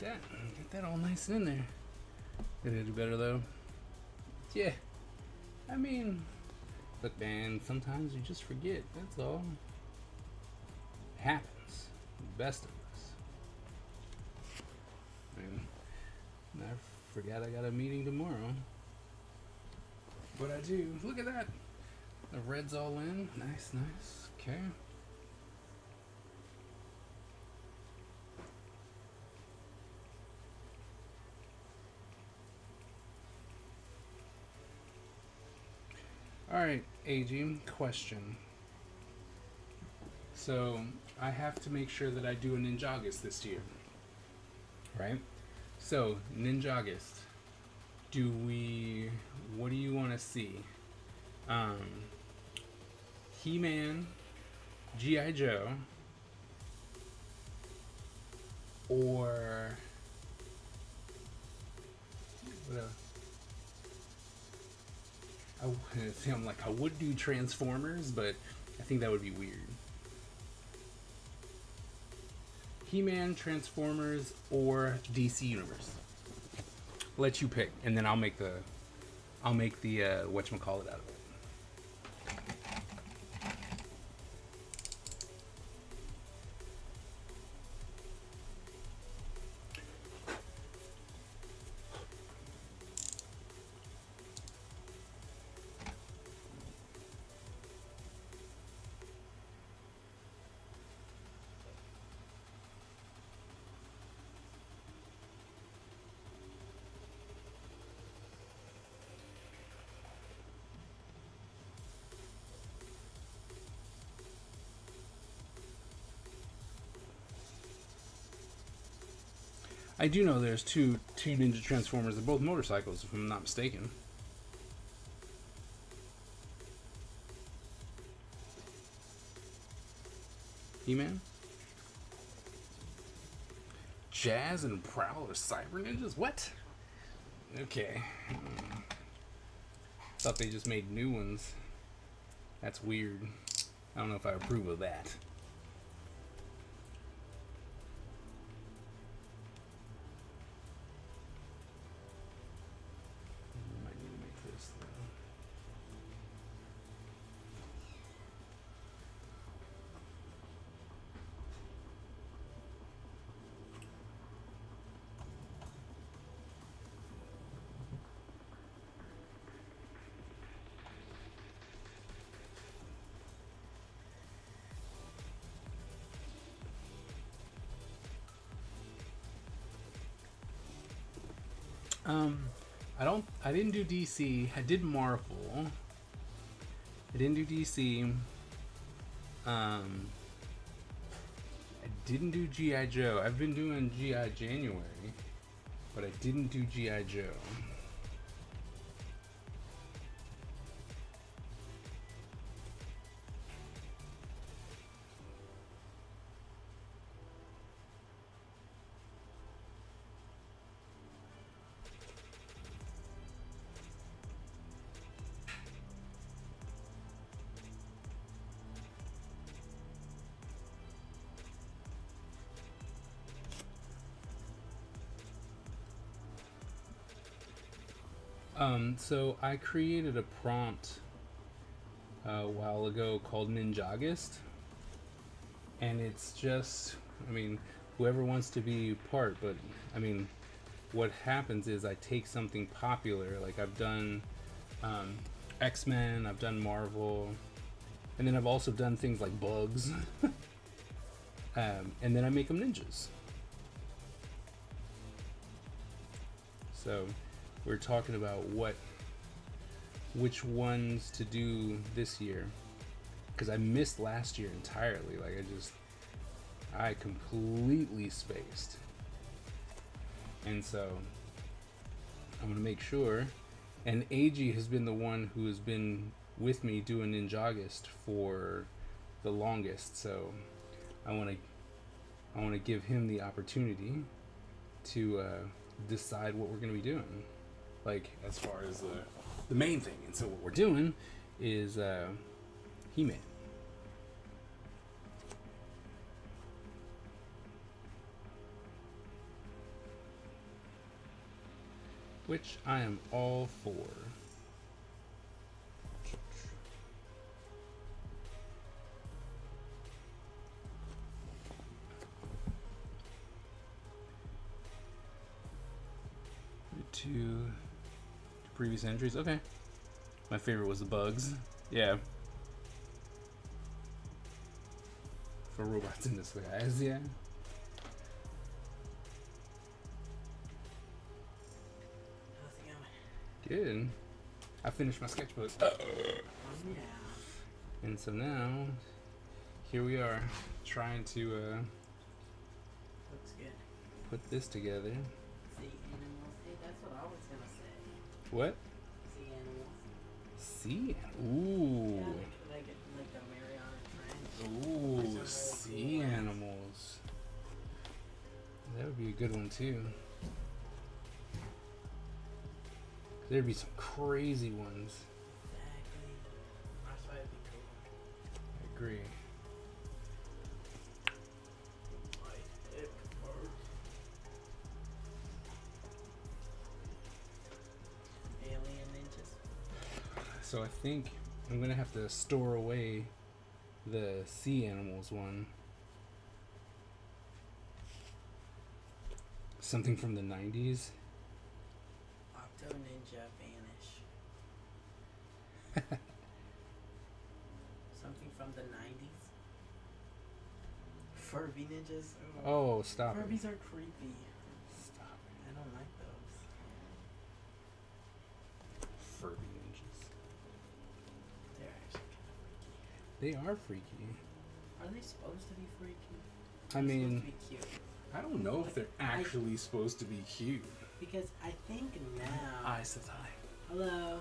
Get that all nice in there. Did I do better though? Yeah. I mean, look, man, sometimes you just forget. That's all. It happens. The best of us. I forgot I got a meeting tomorrow. But I do. Look at that. The red's all in. Nice, nice. Okay. Alright, AG, question. So, I have to make sure that I do a Ninjagus this year. Right? So, Ninjagus. What do you want to see? He-Man, G.I. Joe, or... what else? I would do Transformers, but I think that would be weird. He-Man, Transformers, or DC Universe. Let you pick, and then I'll make the whatchamacallit out of it. I do know there's two Ninja Transformers. They're both motorcycles, if I'm not mistaken. He-Man? Jazz and Prowl are cyber ninjas? What? Okay. Thought they just made new ones. That's weird. I don't know if I approve of that. Might need to make this though. I didn't do DC. I did Marvel. I didn't do DC. I didn't do G.I. Joe. I've been doing G.I. January, but I didn't do G.I. Joe. So I created a prompt a while ago called Ninjagist, and it's just, I mean, whoever wants to be part, but I mean, what happens is I take something popular, like I've done X-Men, I've done Marvel, and then I've also done things like bugs, and then I make them ninjas. So we're talking about which ones to do this year, because I missed last year entirely. Like I completely spaced, and so I'm gonna make sure. And AG has been the one who has been with me doing Ninjagist for the longest, so I want to give him the opportunity to decide what we're gonna be doing, like as far as the main thing. And so what we're doing is He-Man. Which I am all for. To previous entries. Okay. My favorite was the bugs. Yeah. For robots in disguise, yeah. How's it going? Good. I finished my sketchbook. Yeah. And so now, here we are, trying to Looks good. put this together. Sea animals. Hey, that's what I was gonna say. What? Sea animals. Sea? Ooh. Yeah, like the Mariana Trench. Ooh, There's some sea really cool ones. animals. That would be a good one too. There'd be some crazy ones. Exactly. That's why it'd be cool. I agree. Like, it works. Alien ninjas. So I think I'm gonna have to store away the sea animals one. Something from the 90s. Octo Ninja Vanish. Something from the 90s. Furby ninjas. Oh, stop it. Furbies are creepy. Stop I don't like those. it. Furby ninjas. They're actually kind of freaky. They are freaky. Are they supposed to be freaky? I They're mean, supposed to be cute. I don't know if they're actually supposed to be cute. Because I think now. I says hi. Hello.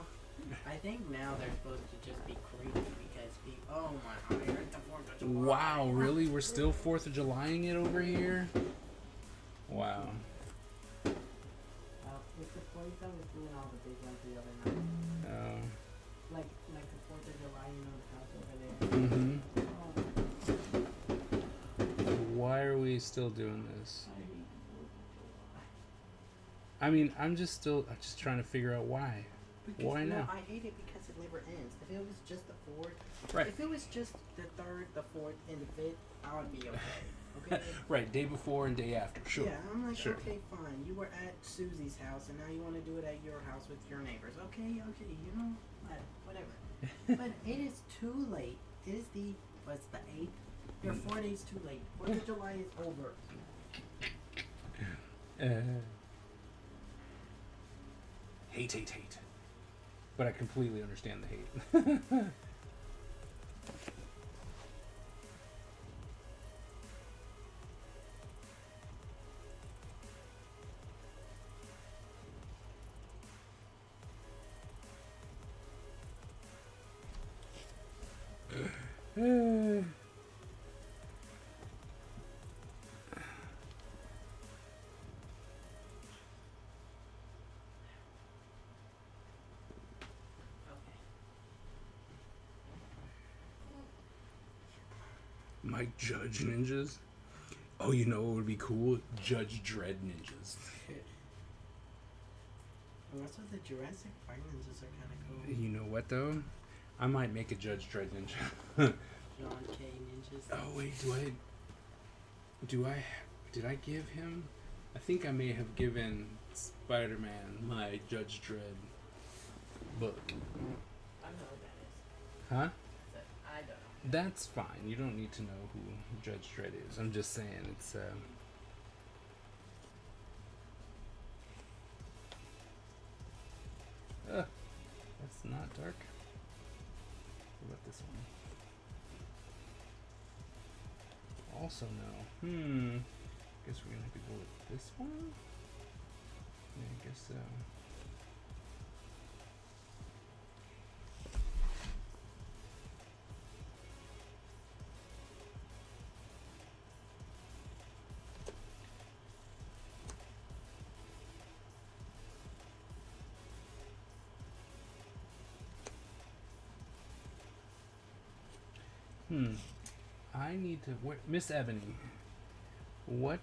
I think now they're supposed to just be creepy because people. Oh my god, you're at the 4th of July. Wow, really? We're still 4th of Julying it over here? Wow. It's the point I was doing all the big ones the other night. Oh. Like the 4th of July, you know, the house over there. Mm-hmm. Why are we still doing this? I hate the 4th of July. I mean, I'm just trying to figure out why. Because, Why no, now? I hate it because it never ends. If it was just the 4th, Right. if it was just the 3rd, the 4th, and the 5th, I would be okay. Okay. Right, day before and day after. Sure. Yeah, I'm like, Sure. okay, fine. You were at Susie's house, and now you want to do it at your house with your neighbors. Okay, you know, whatever. But it is too late. It is what's the 8th? You're 4 days too late. 4th of July is over. Hate. But I completely understand the hate. Mike Judge ninjas. Oh, you know what would be cool? Judge Dredd ninjas. And also the Jurassic Park ninjas are kind of cool. You know what though? I might make a Judge Dredd ninja. John K. ninjas. Oh wait, did I give him? I think I may have given Spider-Man my Judge Dredd book. I know what that is. Huh? I don't know. That's fine. You don't need to know who Judge Dredd is. I'm just saying it's that's not dark. What about this one? Also no. Guess we're gonna have to go with this one? Yeah, I guess so. I need to. Miss Ebony, what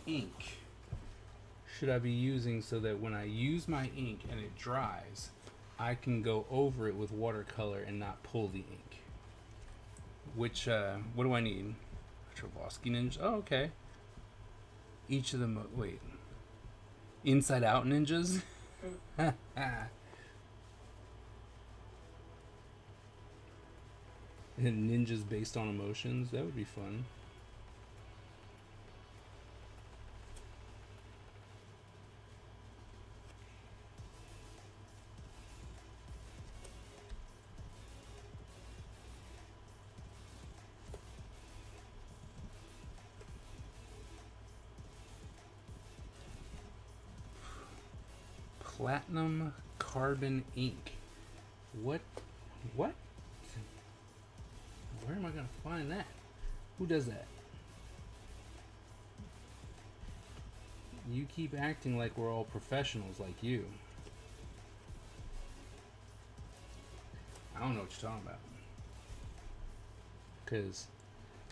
ink should I be using so that when I use my ink and it dries, I can go over it with watercolor and not pull the ink? Which what do I need? Travasky ninjas. Oh, okay. Each of them. Wait. Inside Out ninjas. And ninjas based on emotions. That would be fun. Platinum carbon ink. What? What? Where am I gonna find that? Who does that? You keep acting like we're all professionals like you. I don't know what you're talking about. Because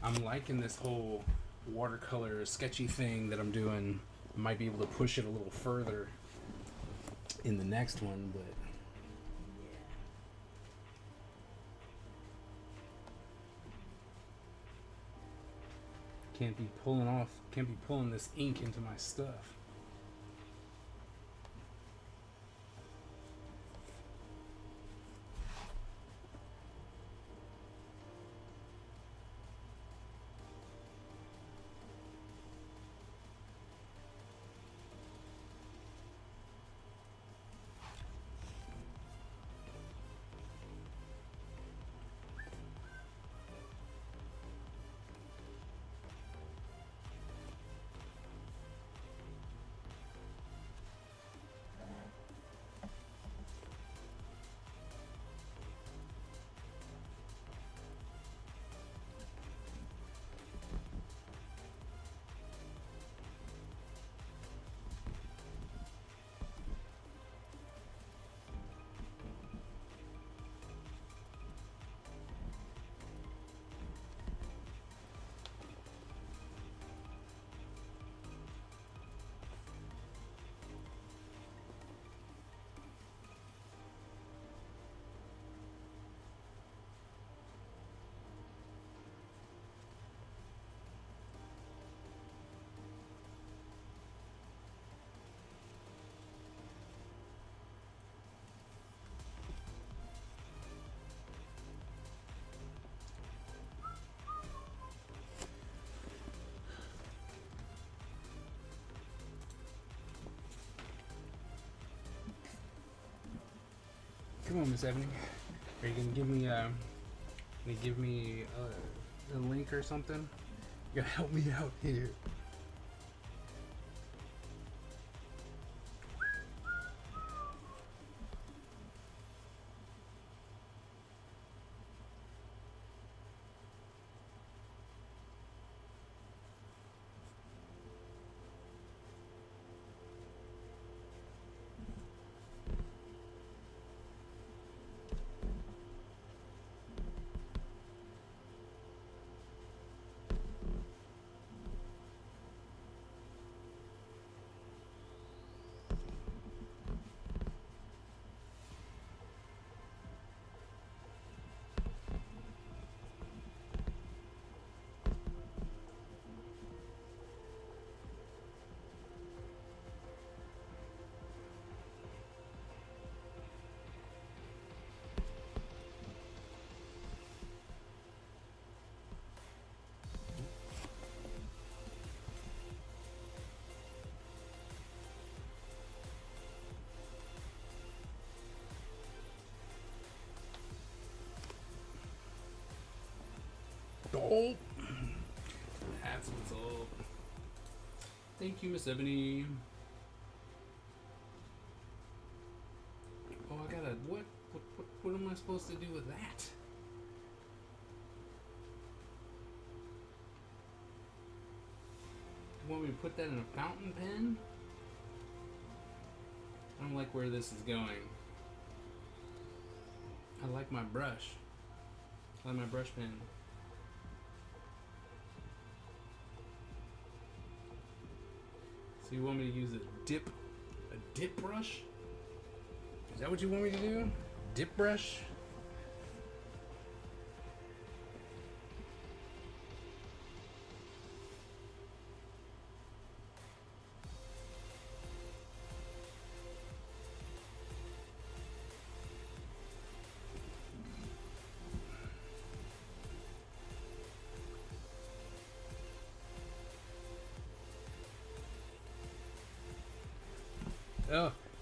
I'm liking this whole watercolor sketchy thing that I'm doing. I might be able to push it a little further in the next one, but can't be pulling this ink into my stuff. Come on, Miss Ebony. Are you gonna give me a link or something? You gotta help me out here. Oh, that's what's up. Thank you, Miss Ebony. Oh, I gotta what am I supposed to do with that? You want me to put that in a fountain pen? I don't like where this is going. I like my brush. I like my brush pen. So you want me to use a dip brush? Is that what you want me to do? Dip brush?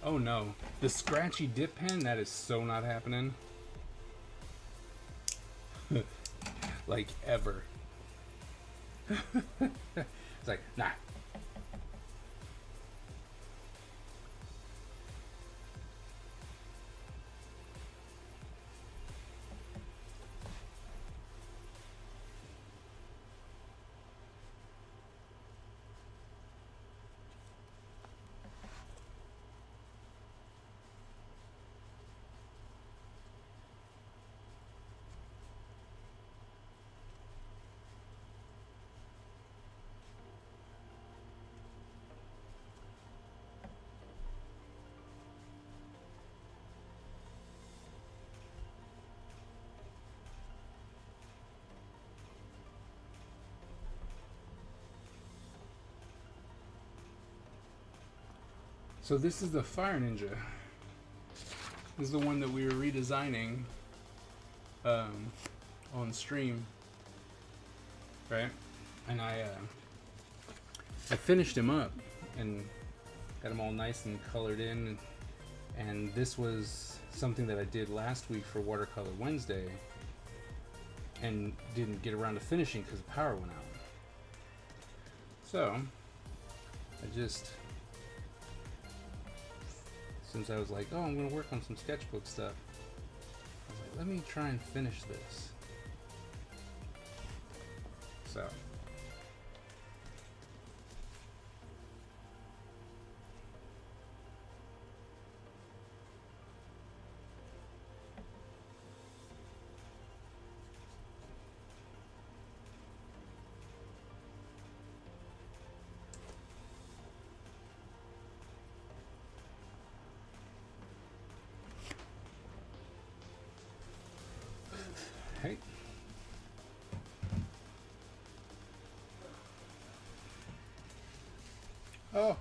Oh no. The scratchy dip pen, that is so not happening. Like ever. It's like, nah. So this is the Fire Ninja. This is the one that we were redesigning on stream, right? And I finished him up and got him all nice and colored in. And this was something that I did last week for Watercolor Wednesday and didn't get around to finishing because the power went out. So I just, since I was like, oh, I'm going to work on some sketchbook stuff, I was like, let me try and finish this. So. Hey. Oh. Wow.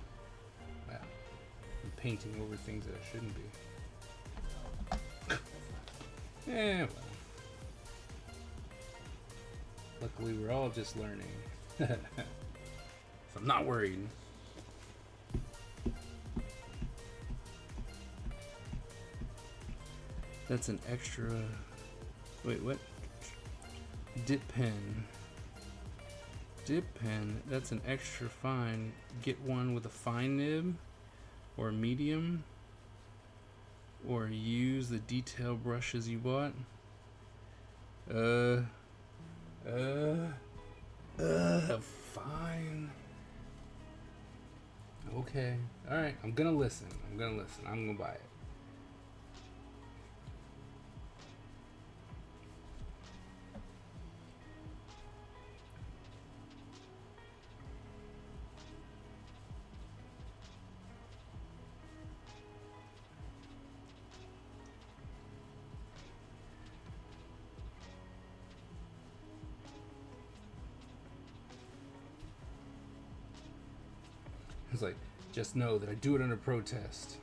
I'm painting over things that I shouldn't be. Yeah, well. Luckily, we're all just learning. So I'm not worried. That's an extra... Wait, what? Dip pen. Dip pen, that's an extra fine. Get one with a fine nib or medium, or use the detail brushes you bought. Fine. Okay. Alright, I'm gonna listen. I'm gonna buy it. It's like, just know that I do it under protest.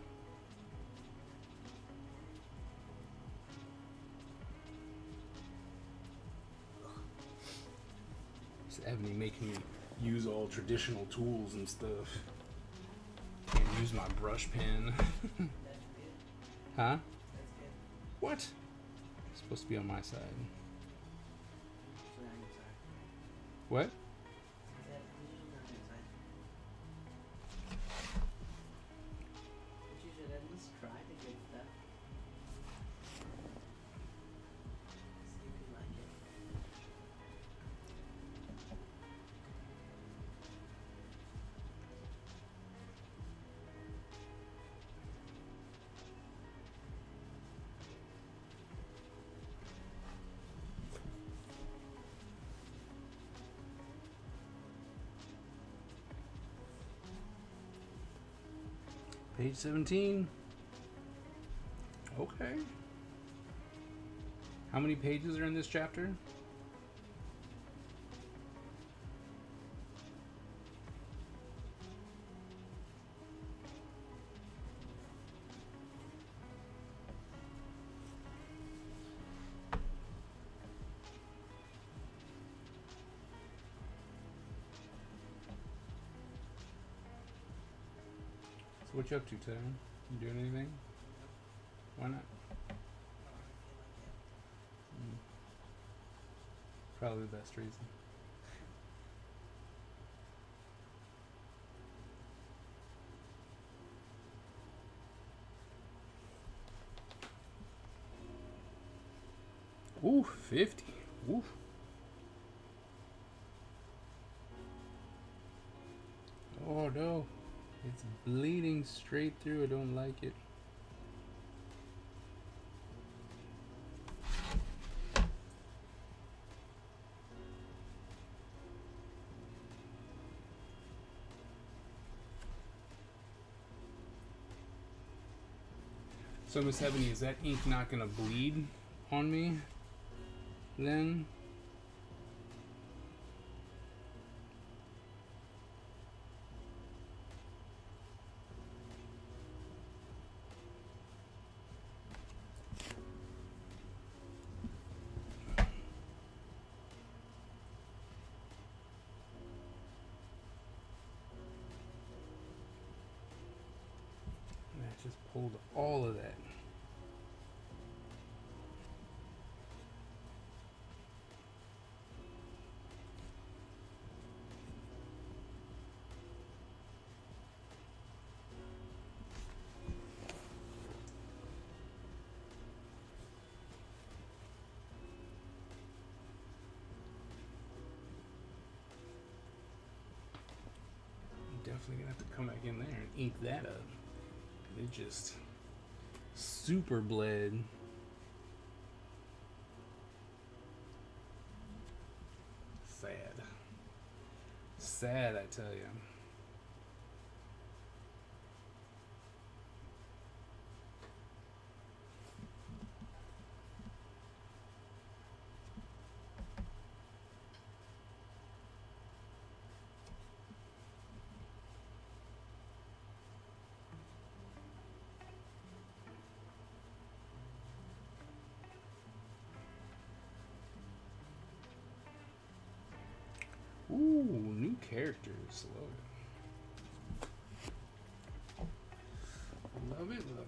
It's Ebony making me use all traditional tools and stuff. Can't use my brush pen. Huh? What? It's supposed to be on my side. What? Is that Asian or inside? But you should at least try the good stuff. See if you like it. Page 17. Okay. How many pages are in this chapter? So what you up to, Tara? You doing anything? Why not? Probably the best reason. Ooh, 50. Ooh. Oh no. It's bleeding straight through. I don't like it. So Miss Ebony, is that ink not gonna bleed on me then? I just pulled all of that. Definitely gonna have to come back in there and ink that up. It just super bled. Sad. Sad, I tell you. Ooh, new characters. Love it. Love it, love it.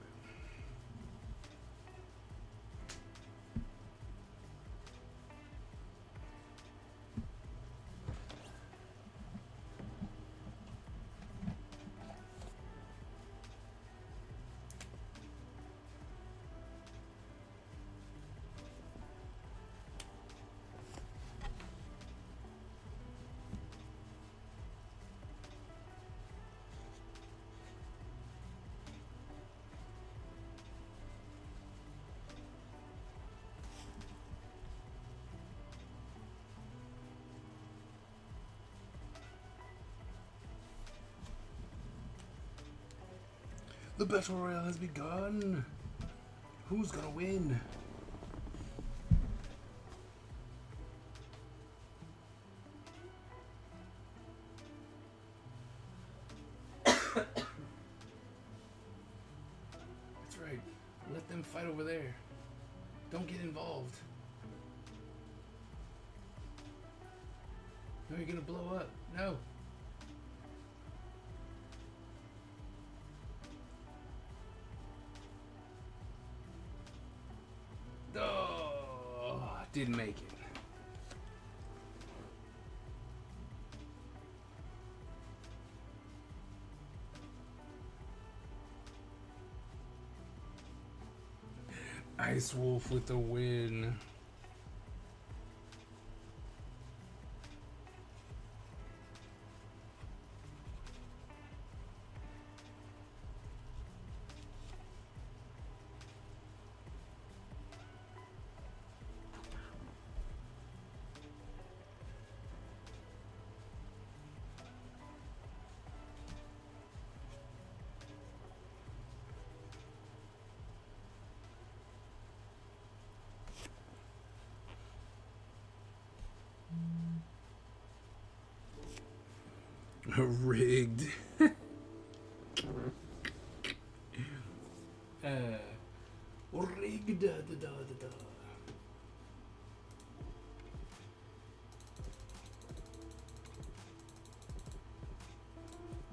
The battle royale has begun. Who's gonna win? That's right. Let them fight over there. Don't get involved. No, you're gonna blow up. No. Oh, didn't make it. Nice, Wolf with the win. Rigged. Rigged.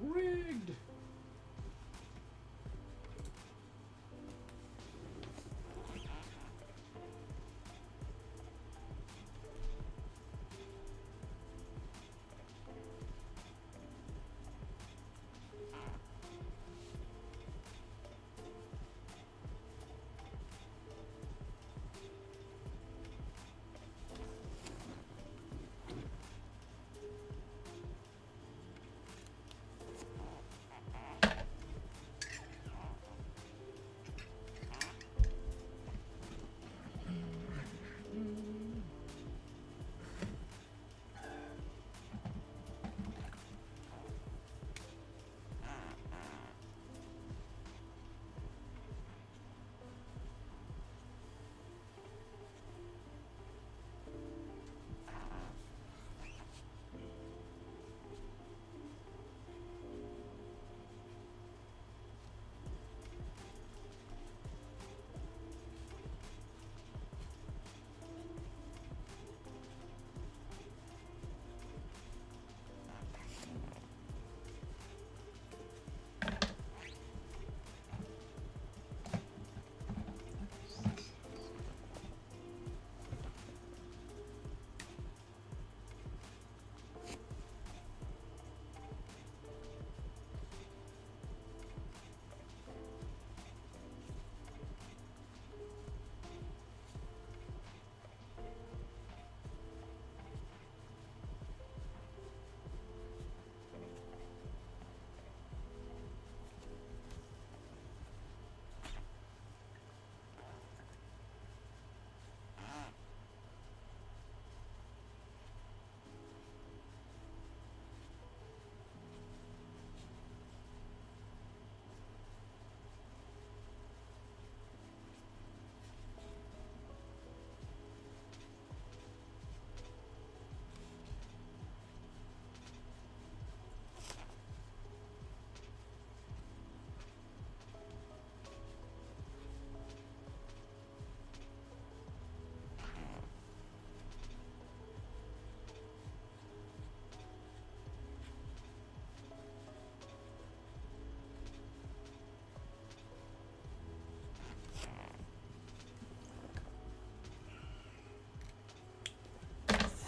Rigged.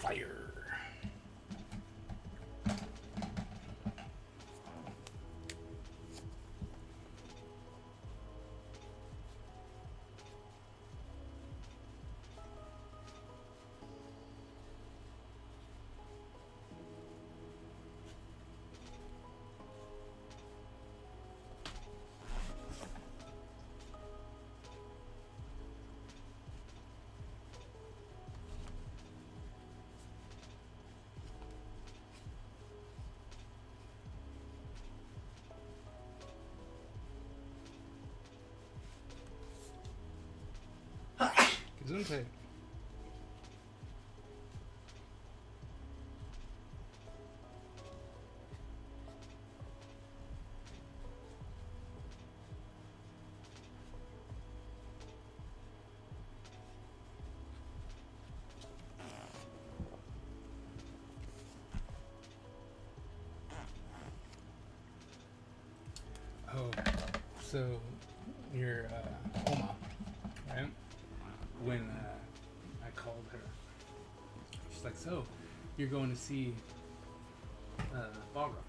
Fire. Gesundheit. Oh, so your Oma, right? When I called her, she's like, "So, you're going to see Barbara?"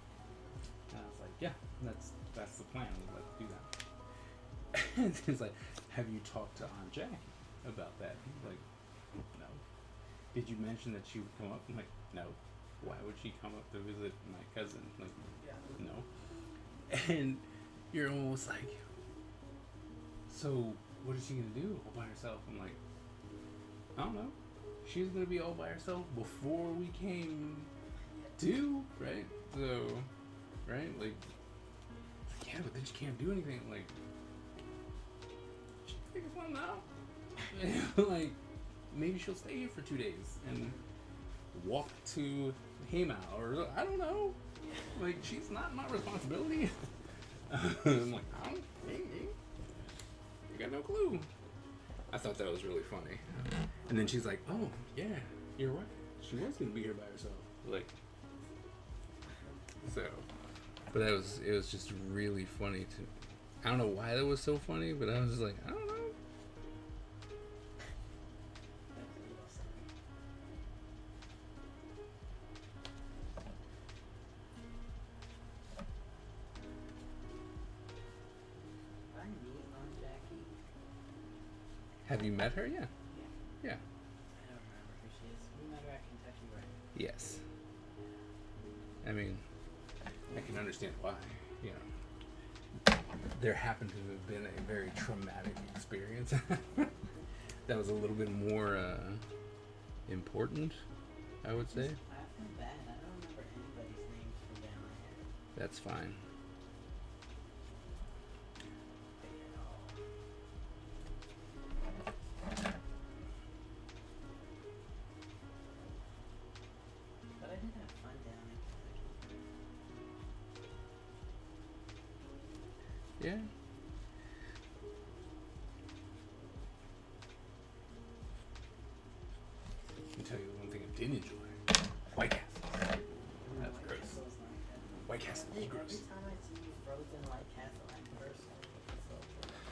And I was like, "Yeah, that's the plan. Let's do that." And she's like, "Have you talked to Aunt Jay?" about that. He's like, no. Did you mention that she would come up? I'm like, no. Why would she come up to visit my cousin? Like, Yeah. no. And you're almost like, so what is she gonna do all by herself? I'm like, I don't know. She was gonna be all by herself before we came to, right? So, right? Like, yeah, but then she can't do anything. Like, she figure something out. Like, maybe she'll stay here for 2 days and walk to Hema, or I don't know. Like, she's not my responsibility. I'm like, I don't, you got no clue. I thought that was really funny. And then she's like, oh, yeah, you're right. She was going to be here by herself. Like, so, but it was just really funny to, I don't know why that was so funny, but I was just like, I don't know. I meet on Jackie. Have you met her? Yeah. Yeah. I don't remember who she is. We met her at Kentucky, right? Yes. I mean, I can understand why. You know, there happened to have been a very traumatic experience that was a little bit more important, I would say. I feel bad. I don't remember anybody's names from down there. That's fine. But I did have fun down in Kentucky. Yeah. I can tell you the one thing I didn't enjoy. White Castle. That's White gross. Castle's like that. White Castle is Every gross. time I see you frozen White Castle, I'm personally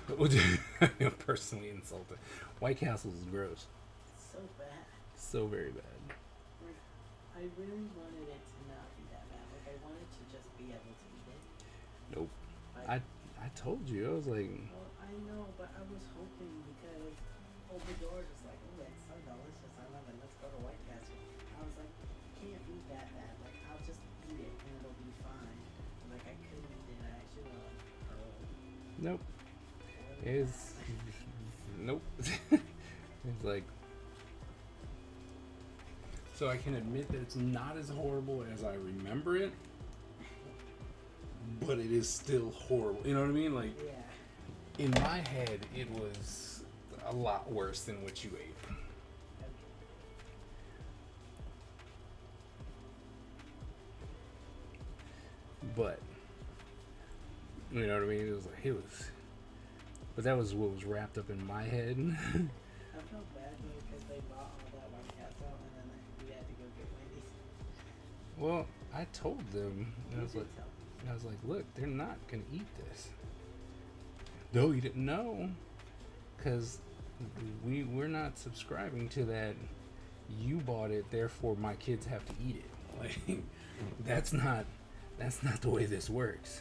insulted. I'm personally insulted. White Castle is gross. It's so bad. So very bad. Like, I really wanted it to not be that bad. Like, I wanted to just be able to eat it. Nope. Like, I told you. I was like, well, I know, but I was hoping because open doors was like, oh, it's so delicious. I love it. Let's go to White Castle. I was like, it can't be that bad. Like, I'll just eat it and it'll be fine. Like, I couldn't eat it. I actually went like, nope. It's nope. It's like, so I can admit that it's not as horrible as I remember it, but it is still horrible. You know what I mean? Like, yeah. in my head, it was a lot worse than what you ate. Okay. But you know what I mean? It was, but that was what was wrapped up in my head. I felt bad though because they bought all that White Castle and then we had to go get Wendy's. Well, I told them, and I was You like, did tell me. I was like, look, they're not gonna eat this. No, you didn't know, because we're not subscribing to that. You bought it, therefore my kids have to eat it. Like, that's not the way this works.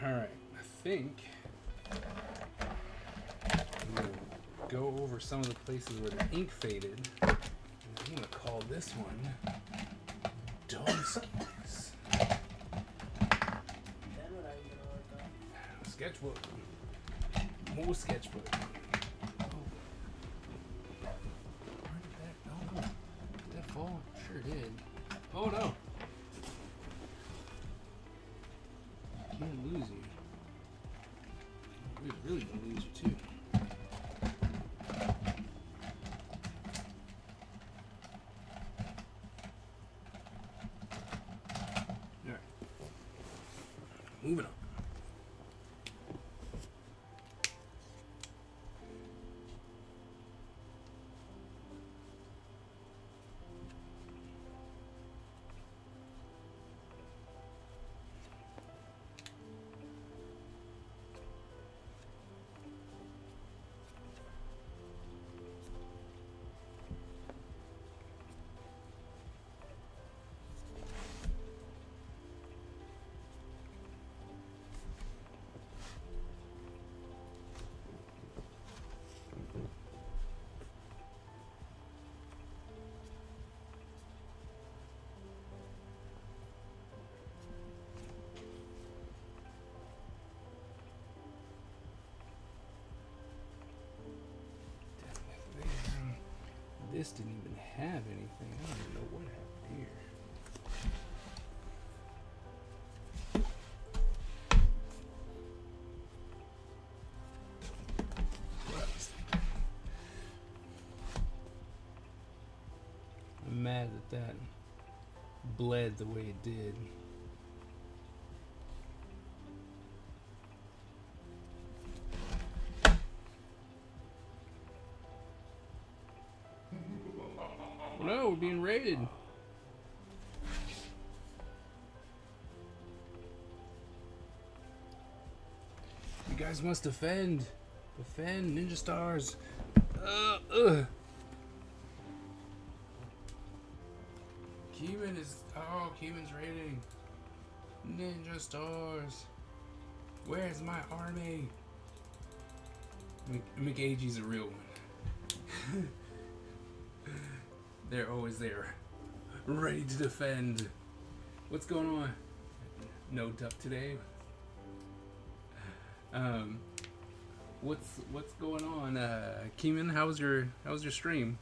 All right, I think we'll go over some of the places where the ink faded. And I'm gonna call this one dog skis. Then what are you gonna work on? Sketchbook. More sketchbook. Oh. Where did that go? Did that fall? Sure did. Oh no. Can't lose you. We're really gonna lose you too. Alright. Moving on. This didn't even have anything. I don't even know what happened here. What I was thinking. I'm mad that bled the way it did. No, we're being raided. You guys must defend. Defend, ninja stars. Keeman's raiding. Ninja stars. Where's my army? McAgee's a real one. They're always there, ready to defend. What's going on? No duck today. What's going on? Keeman, how was your stream?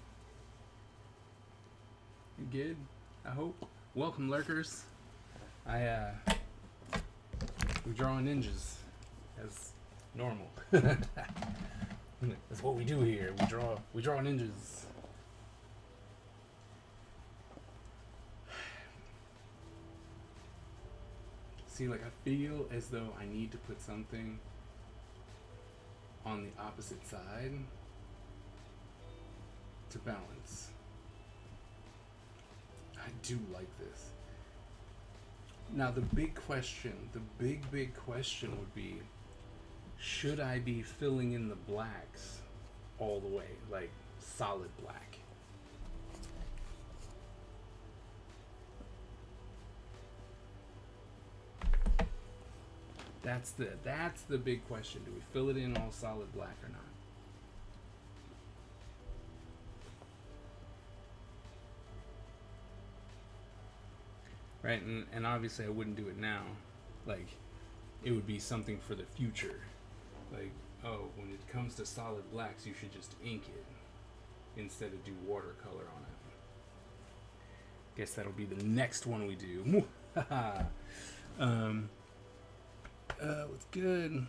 You good? I hope. Welcome, lurkers. We're drawing ninjas as normal. That's what we do here. We draw ninjas. See, like, I feel as though I need to put something on the opposite side to balance. I do like this. Now, the big question would be, should I be filling in the blacks all the way, like solid black? That's the big question. Do we fill it in all solid black or not? Right, and obviously I wouldn't do it now. Like, it would be something for the future. Like, oh, when it comes to solid blacks, you should just ink it instead of do watercolor on it. Guess that'll be the next one we do. What's good?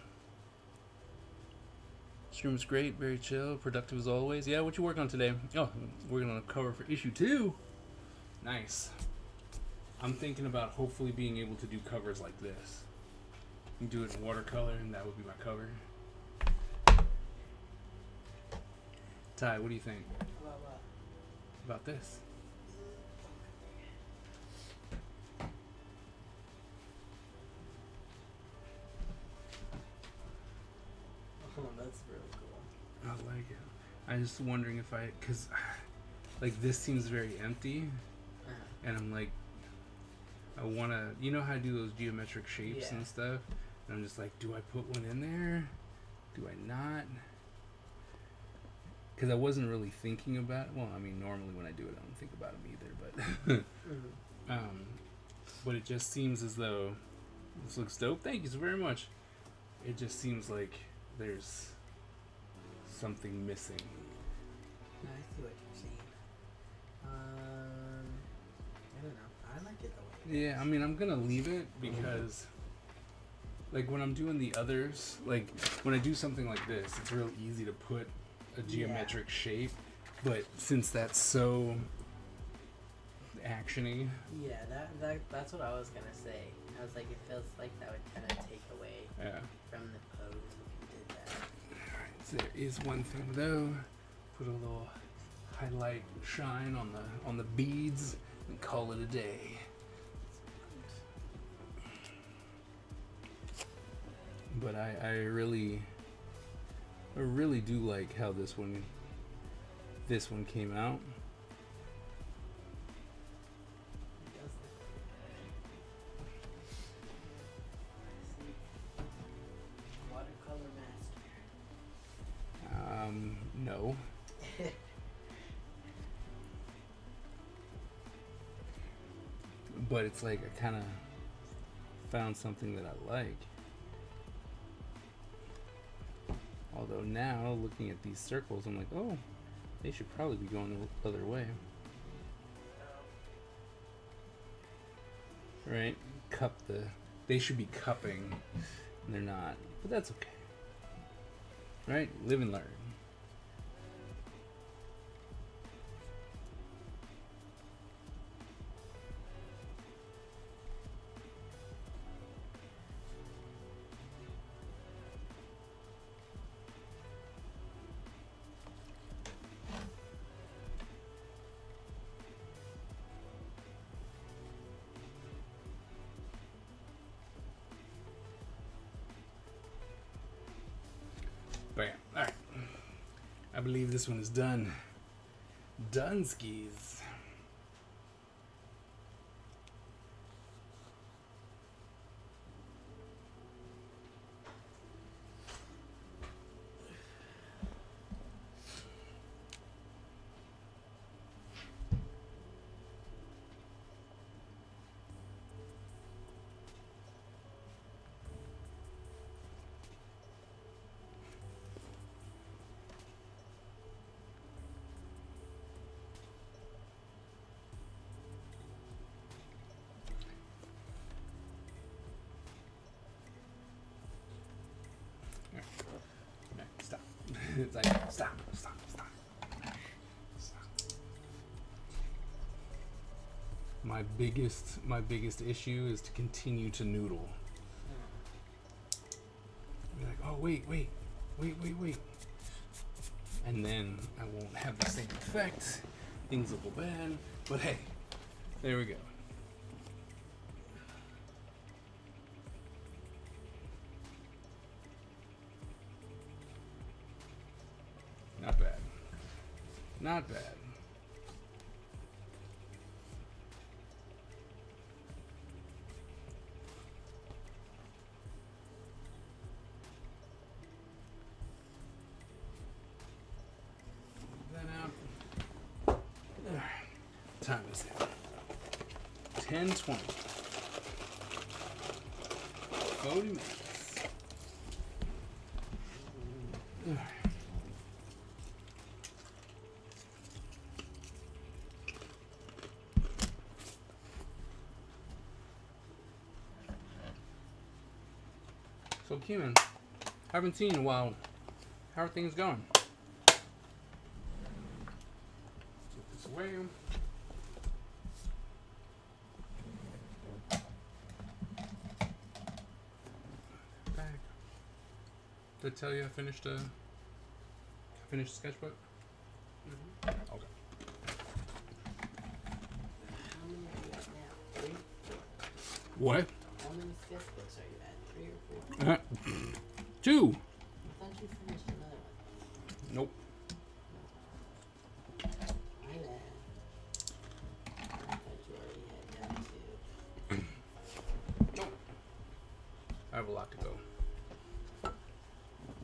Stream was great, very chill, productive as always. Yeah, what you work on today? Oh, working on a cover for issue 2. Nice. I'm thinking about hopefully being able to do covers like this. You can do it in watercolor, and that would be my cover. Ty, what do you think? About what? About this? Oh, that's really cool. I like it. I'm just wondering if cause like this seems very empty, and I'm like, I wanna, you know how I do those geometric shapes and stuff, and I'm just like, do I put one in there? Do I not? Because I wasn't really thinking about it. Well, I mean, normally when I do it, I don't think about them either, but but it just seems as though this looks dope. Thank you so very much. It just seems like there's something missing. No, I see what you're saying. I don't know. I like it the way. Yeah, I mean, I'm gonna leave it because, like, when I'm doing the others, like, when I do something like this, it's real easy to put a geometric shape, but since that's so actiony. Yeah, that's what I was gonna say. I was like, it feels like that would kind of take away from the pose if you did that. Alright, so there is one thing though. Put a little highlight shine on the beads and call it a day. But I really do like how this one came out. It does look Watercolor master. No. But it's like I kind of found something that I like. Although now, looking at these circles, I'm like, oh, They should probably be going the other way. Right? They should be cupping. And they're not. But that's okay. Right? Live and learn. Bam. Alright. I believe this one is done. Done skis. Stop. It's like stop. My biggest issue is to continue to noodle. Be like, oh wait. And then I won't have the same effect. Things will go bad. But hey, there we go. Not bad. Not bad. That out. Time is it. 10:20. 40 minutes. So, Keenan, haven't seen you in a while. How are things going? Put this away. Back. Did I tell you I finished the sketchbook? Mm-hmm. Okay. How many are you at now? 3? What? How many sketchbooks are you at? 3 or 4? 2. I thought you finished another one. Nope. My bad. I thought you already had done 2. Nope. I have a lot to go.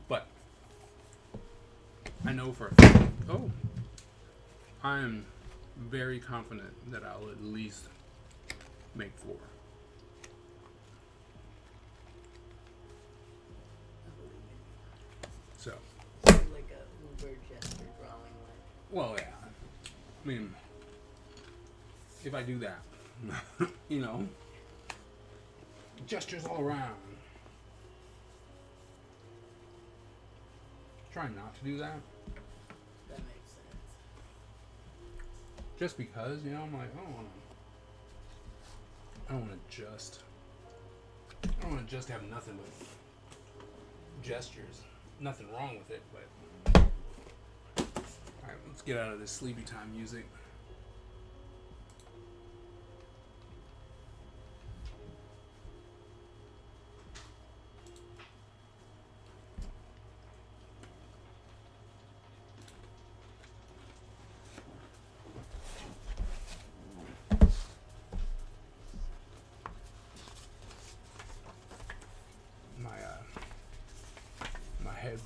But I know for a fact. Oh. I'm very confident that I'll at least make 4. So. Like a Uber gesture drawing like. Well, yeah. I mean, if I do that, you know, gestures all around. Try not to do that. That makes sense. Just because, you know, I'm like, I don't want to just have nothing but gestures. Nothing wrong with it, but alright, let's get out of this sleepy time music.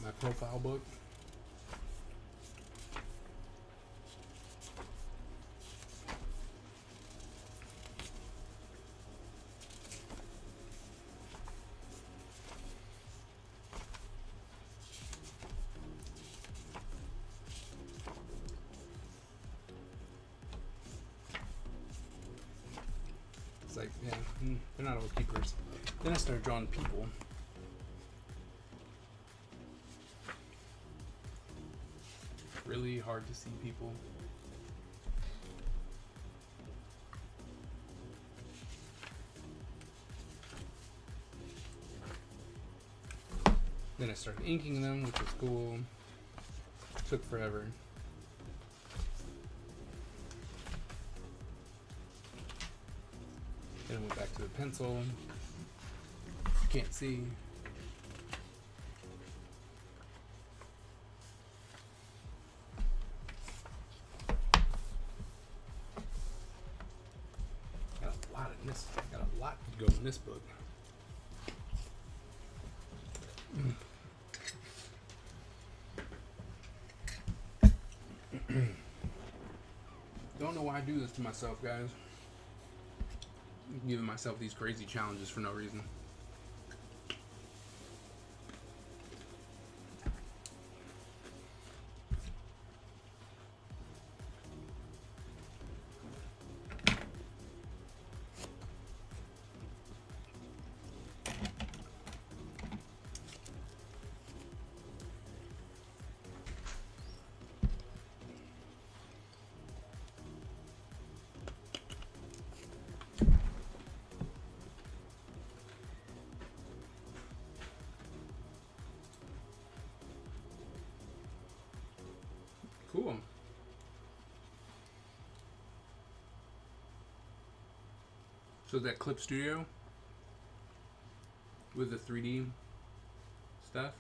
My profile book. It's like, yeah, they're not all keepers. Then I started drawing people. Really hard to see people. Then I started inking them, which was cool. Took forever. Then I went back to the pencil. Can't see. Got a lot in this. Got a lot to go in this book. Don't know why I do this to myself, guys. I'm giving myself these crazy challenges for no reason. Cool. So that Clip Studio with the 3D stuff.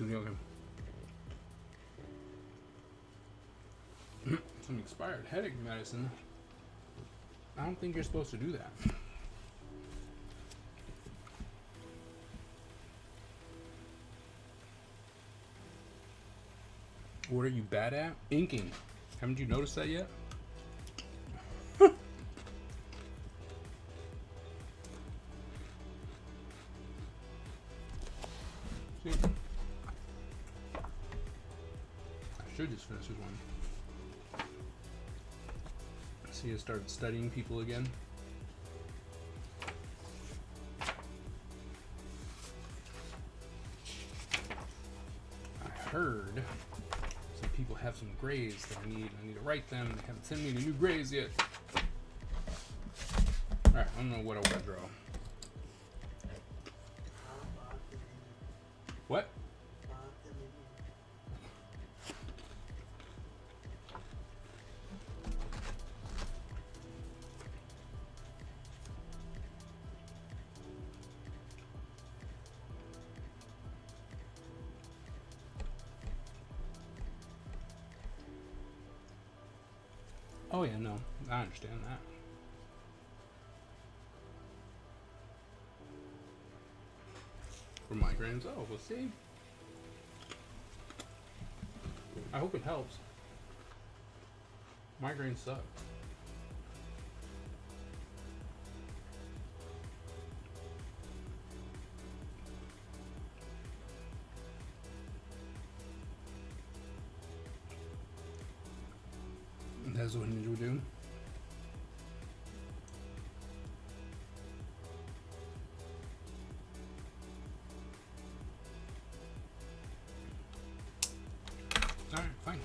Okay. Some expired headache medicine. I don't think you're supposed to do that. What are you bad at? Inking. Haven't you noticed that yet? See? I should just finish this one. See, I started studying people again. I heard some people have some grays that I need to write them. They haven't sent me any new grays yet. Alright, I don't know what I want to draw. What? Oh yeah, no, I understand that. For migraines, oh, we'll see. I hope it helps. Migraines suck. That's what Ninja would do. Alright, fine.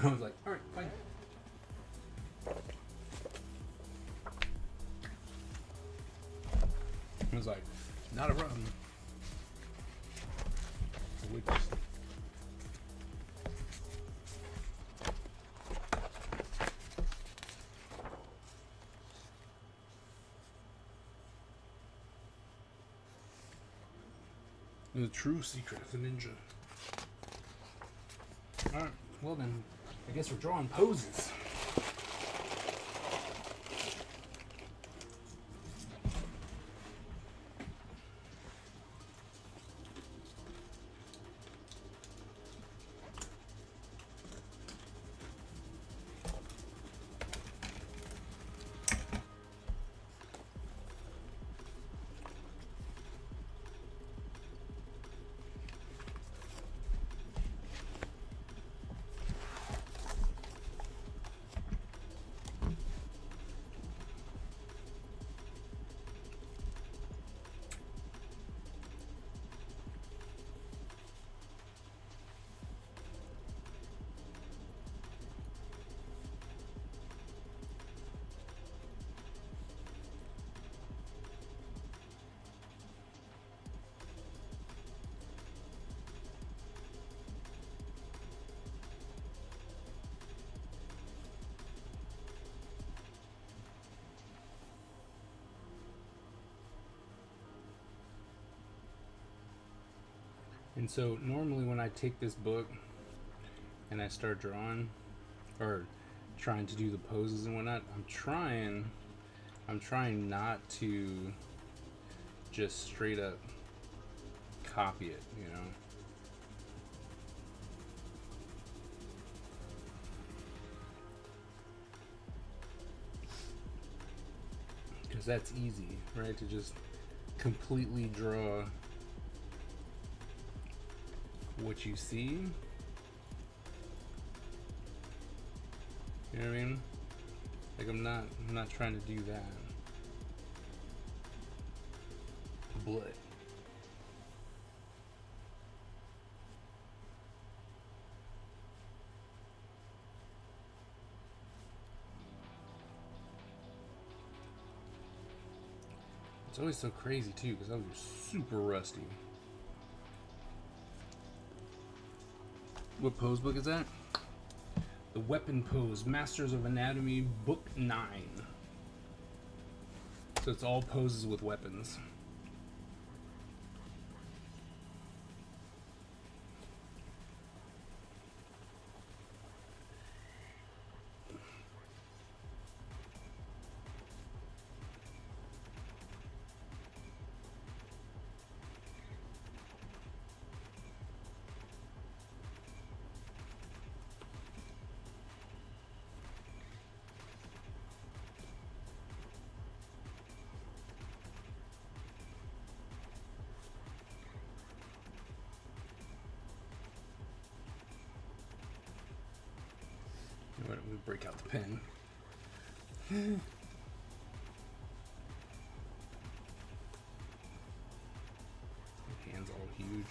I was like, alright, fine. I was like, not a problem. We just the true secret of the ninja. Alright, well then, I guess we're drawing poses. And so normally when I take this book and I start drawing or trying to do the poses and whatnot, I'm trying not to just straight up copy it, you know. Because that's easy, right? To just completely draw what you see. You know what I mean? Like I'm not trying to do that. But it's always so crazy too, because I was super rusty. What pose book is that? The Weapon Pose, Masters of Anatomy, Book 9. So it's all poses with weapons. Why don't we break out the pen? Hands all huge.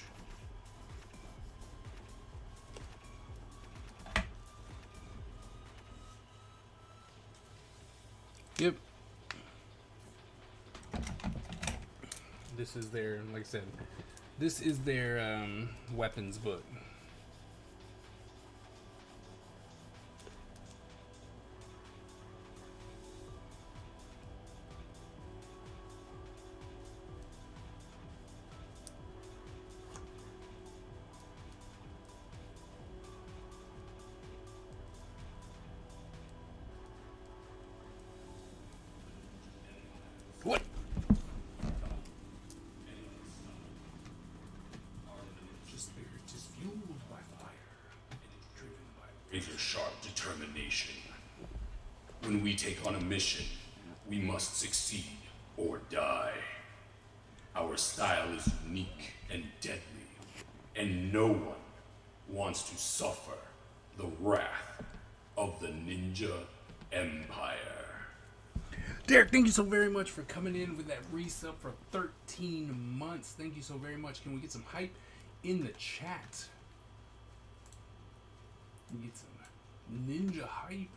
Yep. This is their, like I said, this is their weapons book. What? Spirit is fueled by fire and is driven by razor-sharp determination. When we take on a mission, we must succeed or die. Our style is unique and deadly, and no one wants to suffer the wrath of the Ninja Empire. Derek, thank you so very much for coming in with that resub for 13 months. Thank you so very much. Can we get some hype in the chat? Can we get some ninja hype?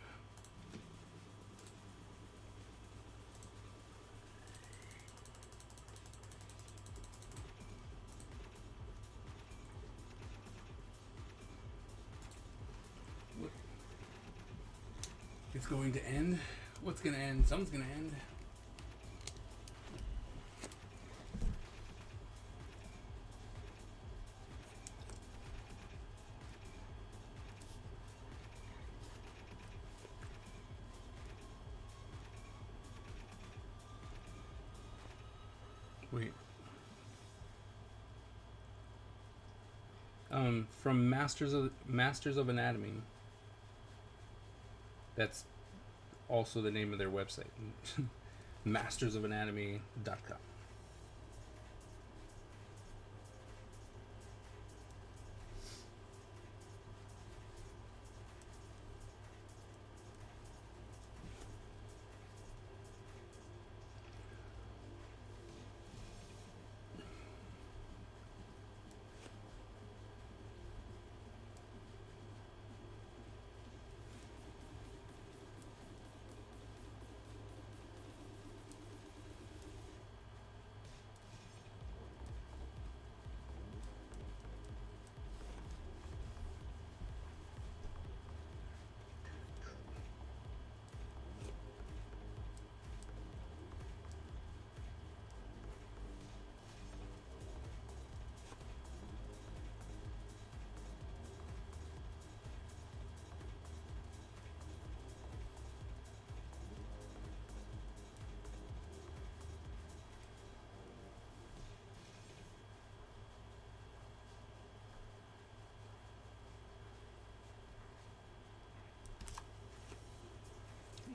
What? It's going to end? What's gonna end? Something's gonna end. Wait. From Masters of Anatomy. That's also the name of their website. mastersofanatomy.com.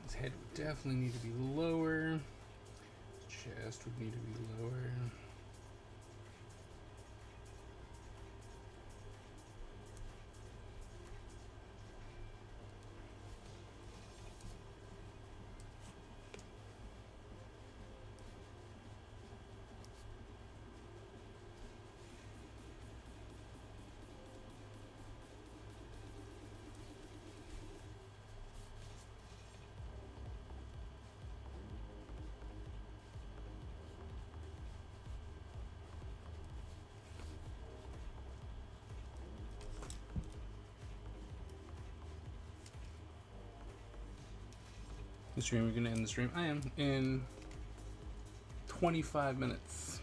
His head would definitely need to be lower. His chest would need to be lower. The stream, we're gonna end the stream. I am in 25 minutes.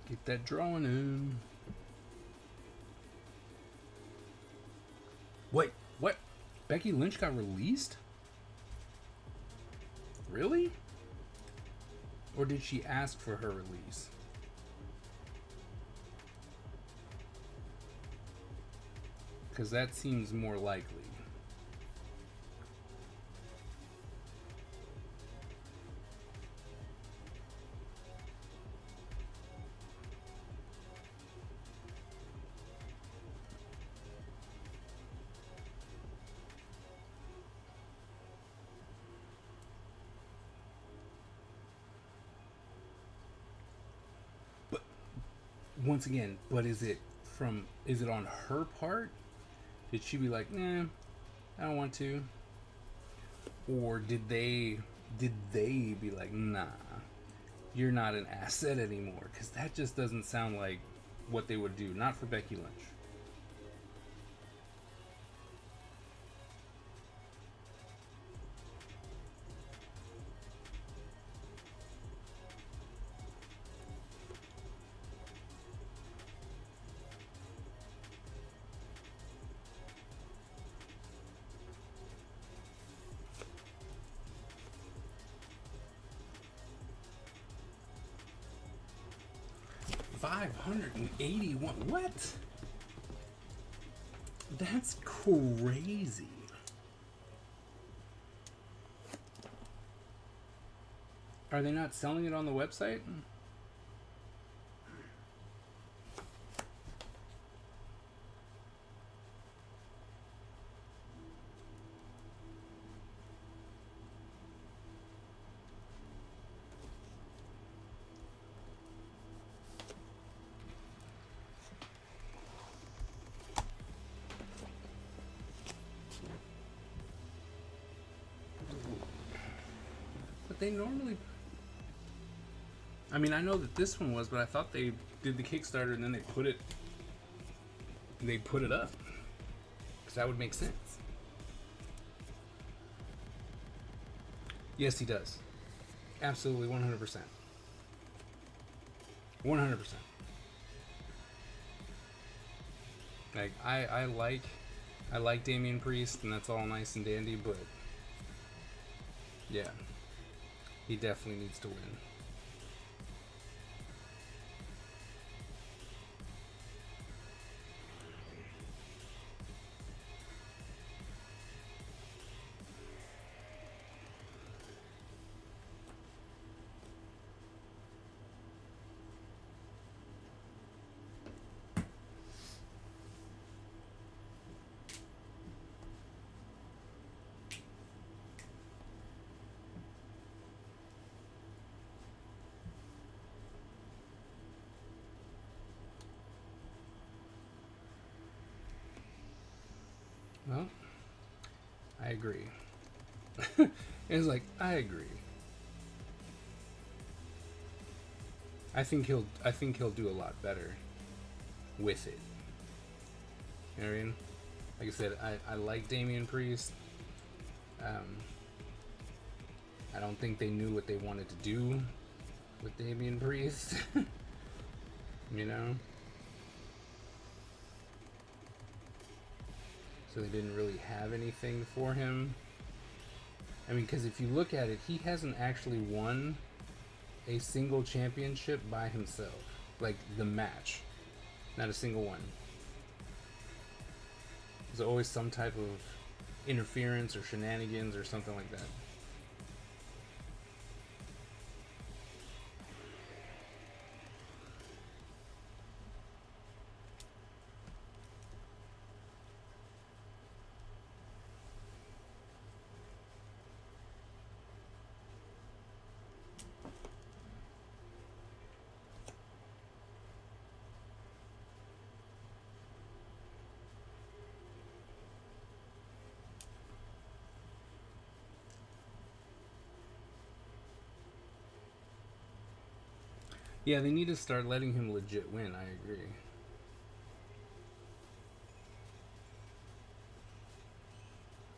Get that drawing in. Wait, what? Becky Lynch got released? Really? Or did she ask for her release? Because that seems more likely. Once again, but is it on her part? Did she be like, nah, I don't want to? Or did they be like, nah, you're not an asset anymore? Because that just doesn't sound like what they would do. Not for Becky Lynch. $581. What? That's crazy. Are they not selling it on the website? They normally, I mean, I know that this one was, but I thought they did the Kickstarter and then they put it up, because that would make sense. Yes, he does. Absolutely, 100%. 100%. Like, I like Damian Priest, and that's all nice and dandy, but yeah. He definitely needs to win. Well, I agree. It's like, I agree. I think he'll do a lot better with it. You know what I mean? Like I said, I like Damian Priest. I don't think they knew what they wanted to do with Damian Priest. You know? So they didn't really have anything for him. I mean, because if you look at it, he hasn't actually won a single championship by himself. Like, the match. Not a single one. There's always some type of interference or shenanigans or something like that. Yeah, they need to start letting him legit win. I agree.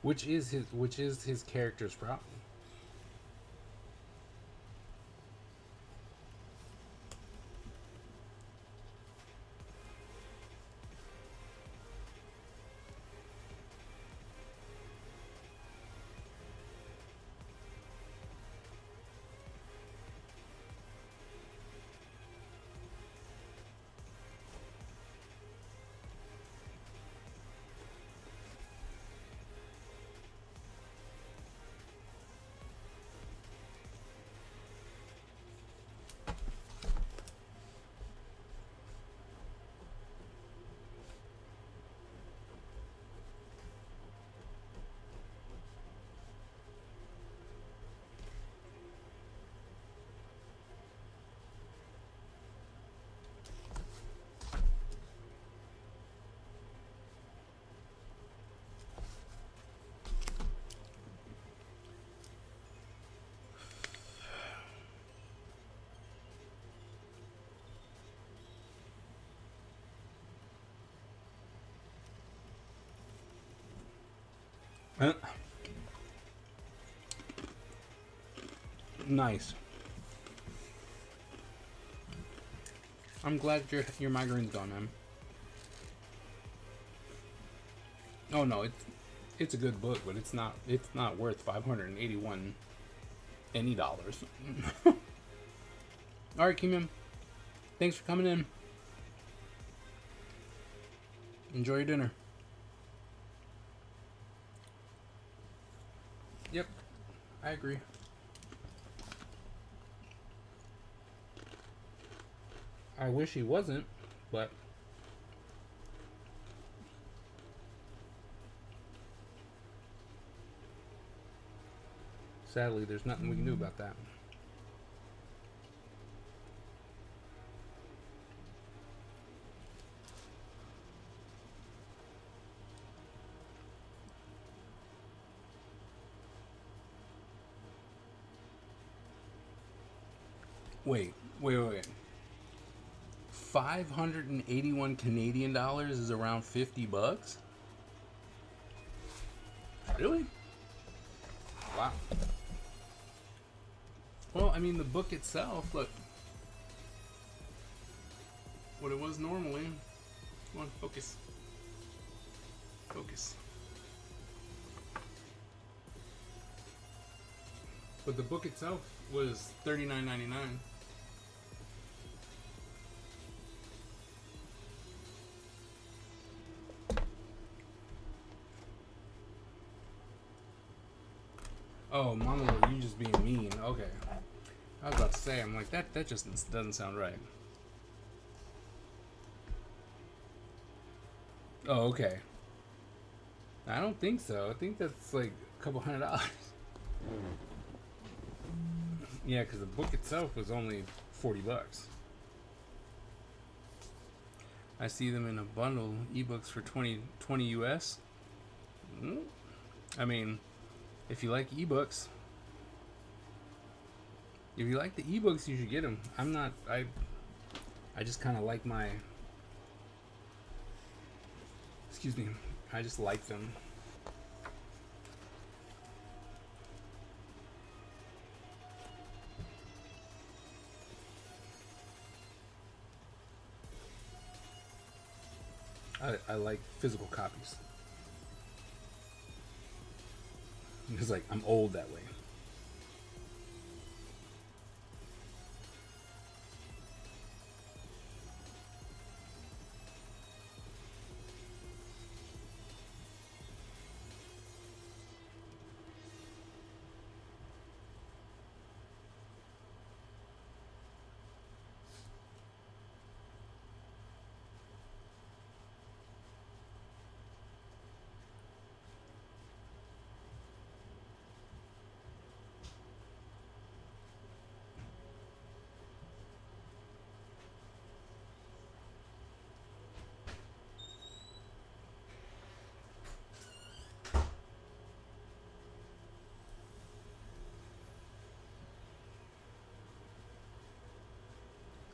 Which is his character's problem. Nice. I'm glad your migraine's gone, man. Oh no, it's a good book, but it's not worth $581 any dollars. All right, Kim, thanks for coming in. Enjoy your dinner. Yep, I agree. I wish he wasn't, but sadly, there's nothing we can do about that. Wait. 581 Canadian dollars is around $50? Really? Wow. Well, I mean, the book itself, look. What it was normally. Come on, focus. Focus. But the book itself was $39.99. Oh, Mama, you just being mean. Okay. I was about to say, I'm like, that just doesn't sound right. Oh, okay. I don't think so. I think that's like a couple $100. Yeah, because the book itself was only $40. I see them in a bundle, ebooks for 20 US. I mean, if you like ebooks, you should get them. I just kind of like my, Excuse me. I just like them. I like physical copies. It's like I'm old that way.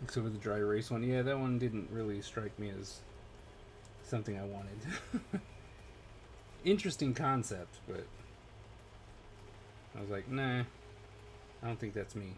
Except for the dry erase one. Yeah, that one didn't really strike me as something I wanted. Interesting concept, but I was like, nah, I don't think that's me.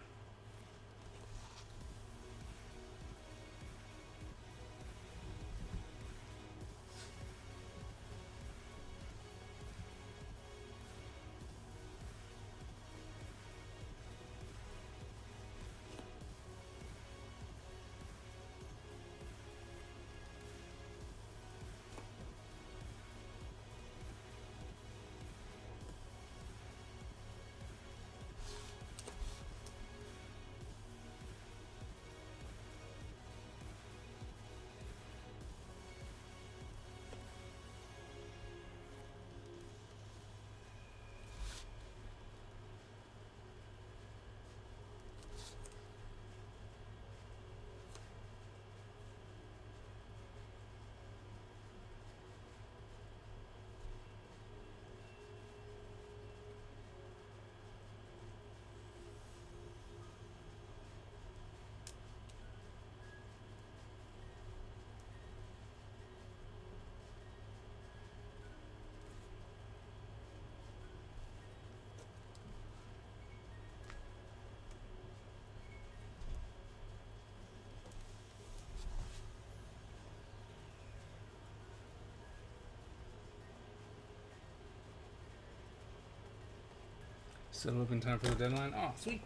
Settle up in time for the deadline. Oh, sweet.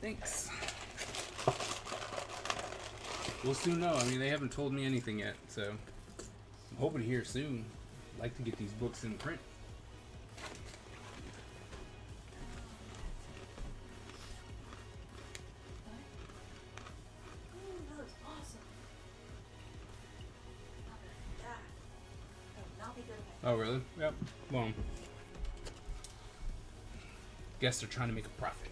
Thanks. We'll soon know. I mean, they haven't told me anything yet, so I'm hoping to hear soon. I'd like to get these books in print. Ooh, that looks awesome. Not gonna die. That would not be good if I Oh, really? Yep. Well, guess they're trying to make a profit.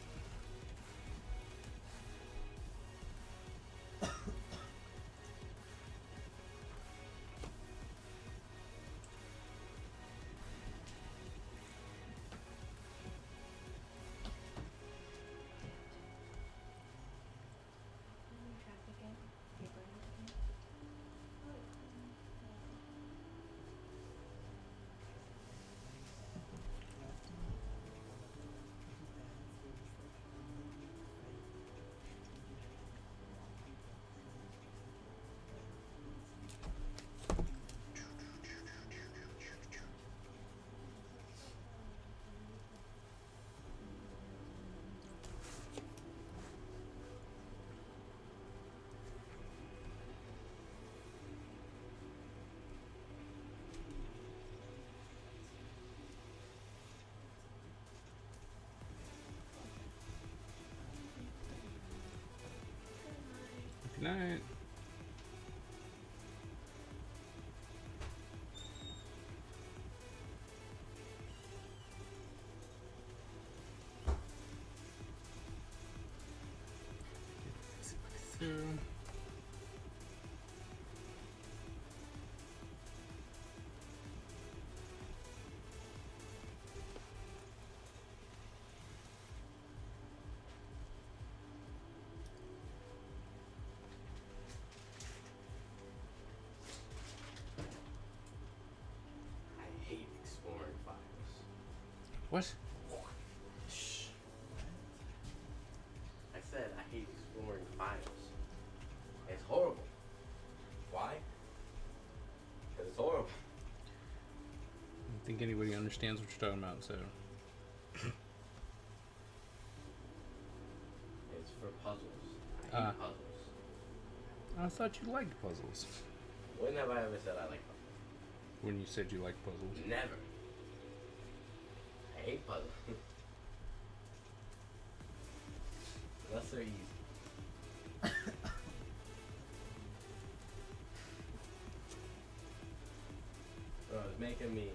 Good night. Through. What? I said I hate exploring files. It's horrible. Why? Because it's horrible. I don't think anybody understands what you're talking about, so. It's for puzzles. I hate puzzles. I thought you liked puzzles. When have I ever said I like puzzles? When you said you liked puzzles. Never. I hate puzzles. Unless they're easy. Bro, it's making me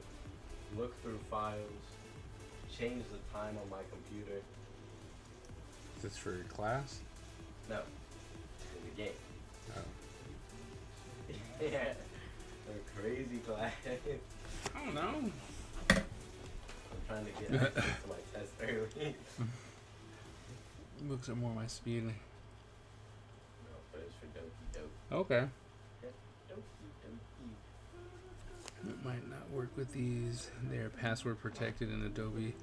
look through files, change the time on my computer. Is this for your class? No. In the game. Oh. Yeah. A crazy class. I don't know. I'm trying to get access to my test early. Books are more my speed. No, but it's for Doki Doki. Okay. Doki Doki. It might not work with these. They are password protected in Adobe.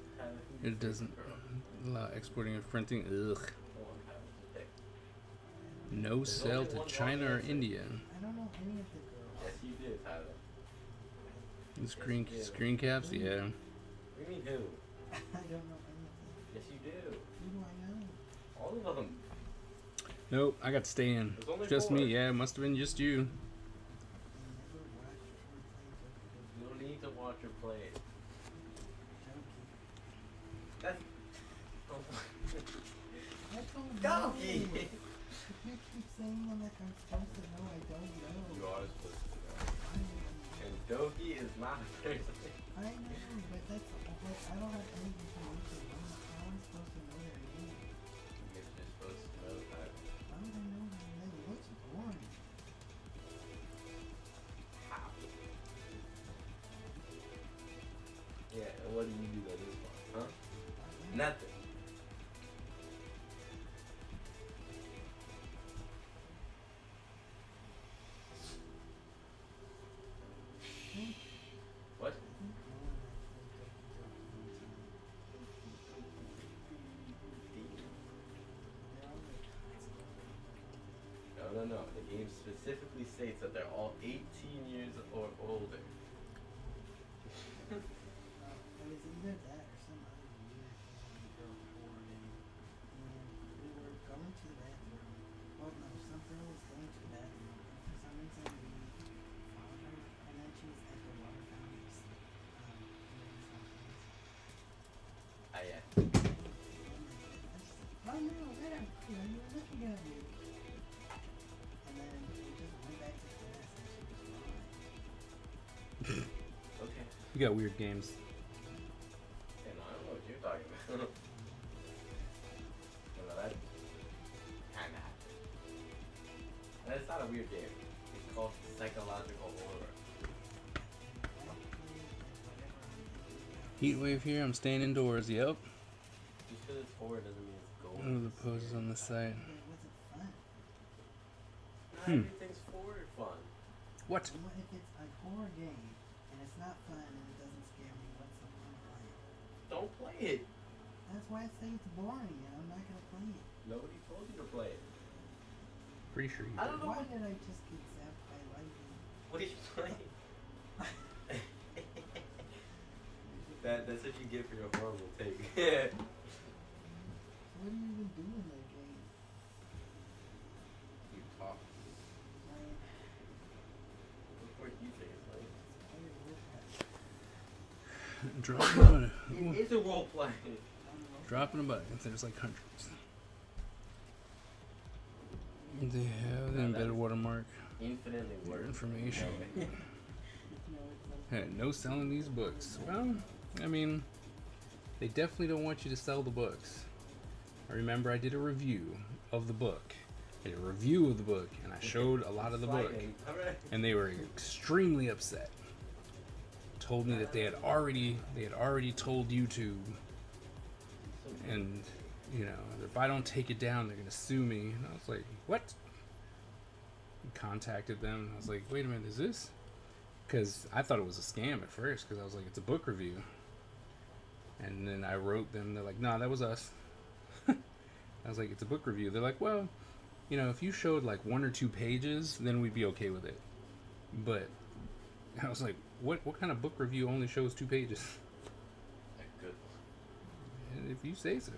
It doesn't allow exporting or printing. Ugh. No sell to China or India. I don't know any of the girls. Yes, you did, Tyler. The screen caps, yeah. What do you mean who? I don't know any of them. Yes, you do. Who do I know? All of them. Nope, I got to stay in. There's only Just 4. me, yeah. It must have been just you. I never watched or played Doki Doki. You don't need to watch or play it. Doki. That's. I don't know. Doki! You keep saying them like I'm supposed to know. I don't know. You are supposed to know. I know. And Doki is not a person. I know, but that's like I don't have any information. How am I supposed to know their name? You're just supposed to know that. How would I know their name? It looks boring. How? Yeah, and what do you do that is fun? Huh? Nothing. What? No. The game specifically states that they're all 18 years or older. It was either that or some other weird girl board and we were going to the bathroom. Well, no, some girl was going to the bathroom. And for some reason, we followed her, and then she was at the water fountain, just doing something. Ah, yeah. Oh no, wait up! You were looking at me. And then we just went back to class, and she was fine. Okay. You got weird games. And I don't know what you're talking about. No, that kind of happened. And it's not a weird game. It's called psychological horror. Heat wave here. I'm staying indoors. Yep. Just because it's horror doesn't mean it's gold. One of the poses on the site. It wasn't fun. Not everything's horror fun. What? What if it's a horror game and it's not fun and it doesn't scare me? What's the fun of playing? Don't play it. That's why I say it's boring and I'm not gonna play it. Nobody told you to play it. Pretty sure you I did. don't know. Why did I just get zapped by lightning? What are you playing? That's what you get for your horrible take. What do you even do in that game? You talk. Like, What do you think it's like? play a role play. Dropping a, It is a role play. dropping a button. There's like hundreds. They have the embedded watermark. Infinitely More worse. information. No, it's like Hey, no selling these books. Well, I mean, they definitely don't want you to sell the books. I remember I did a review of the book. I did a review of the book, and I showed a lot of the book. Alright. And they were extremely upset. Told me that they had already told YouTube, and you know, if I don't take it down, they're gonna sue me. And I was like, what? Contacted them, and I was like, wait a minute, is this? Because I thought it was a scam at first, because I was like, it's a book review. And then I wrote them. They're like, "Nah, that was us." I was like, "It's a book review." They're like, "Well, if you showed like 1 or 2 pages, then we'd be okay with it." But I was like, "What kind of book review only shows 2 pages?" A good one. And if you say so.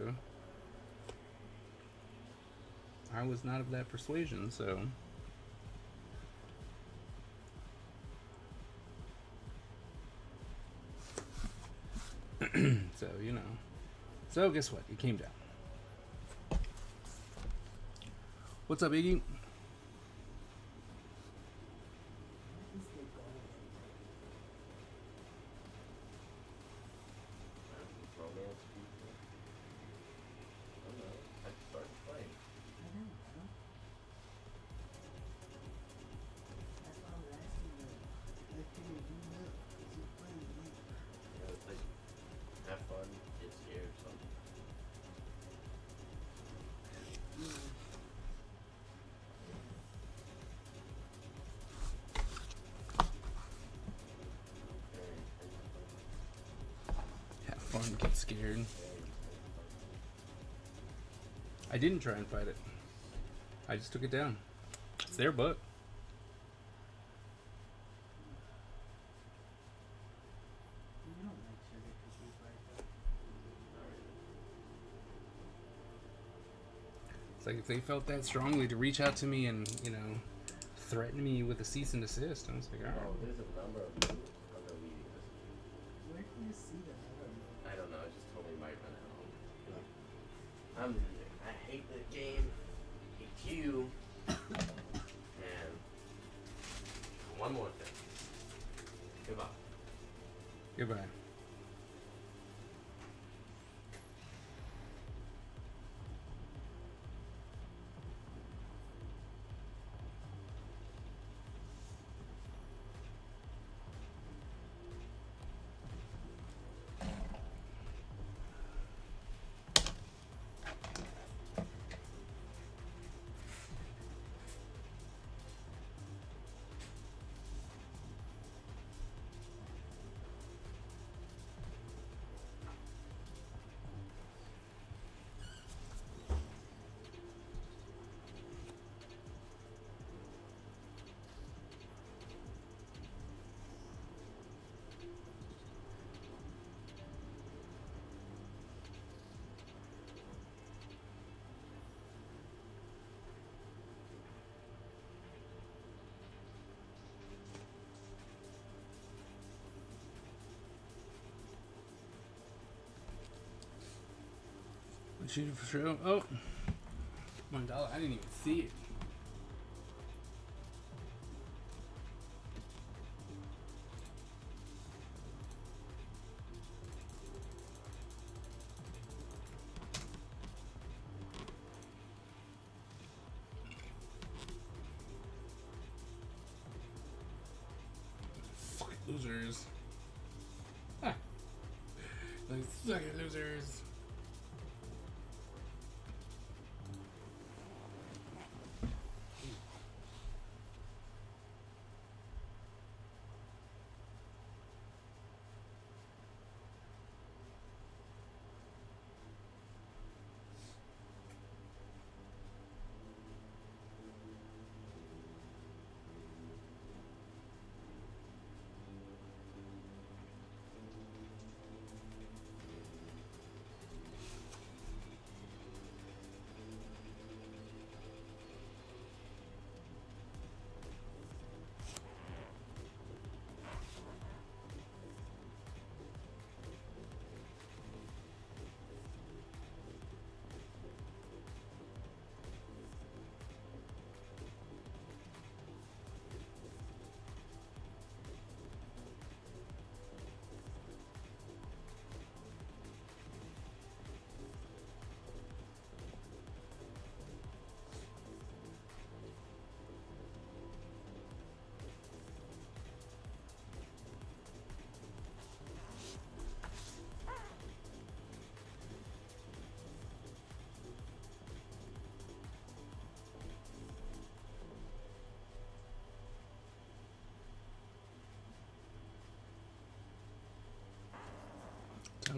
I was not of that persuasion, so. So, So, guess what? It came down. What's up, Iggy? Romance people. I don't know. I started playing. I know. That's why I was asking you. Let's figure you up. It's funny, man. It's like have fun, get scared, something. Have fun, get scared. I didn't try and fight it. I just took it down. It's their book. You don't like sugar cookies like that. It's like if they felt that strongly to reach out to me and, threaten me with a cease and desist. I was like, all Oh, right. there's a number of other meetings this week. Where can you see the other one? I don't know, it just told me it might run out. I'm leaving. I hate the game. I hate you. And one more thing. Goodbye. Goodbye. Shooting for show. Oh, $1. I didn't even see it. Fucking losers. Ah. Like, suck it, losers.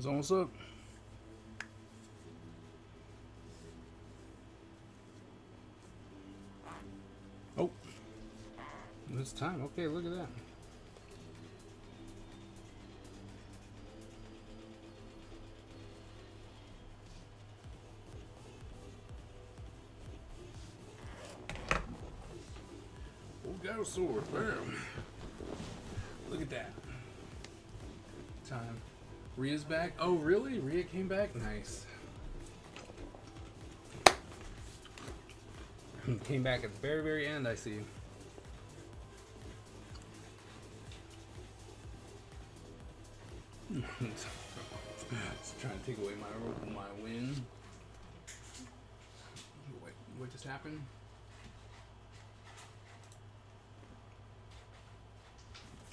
It's almost up. Oh, it's time. Okay, look at that. Oh, got a sword. Bam. Look at that. Time. Rhea's back. Oh, really? Rhea came back? Nice. Came back at the very, very end, I see. It's trying to take away my win. Wait, what just happened?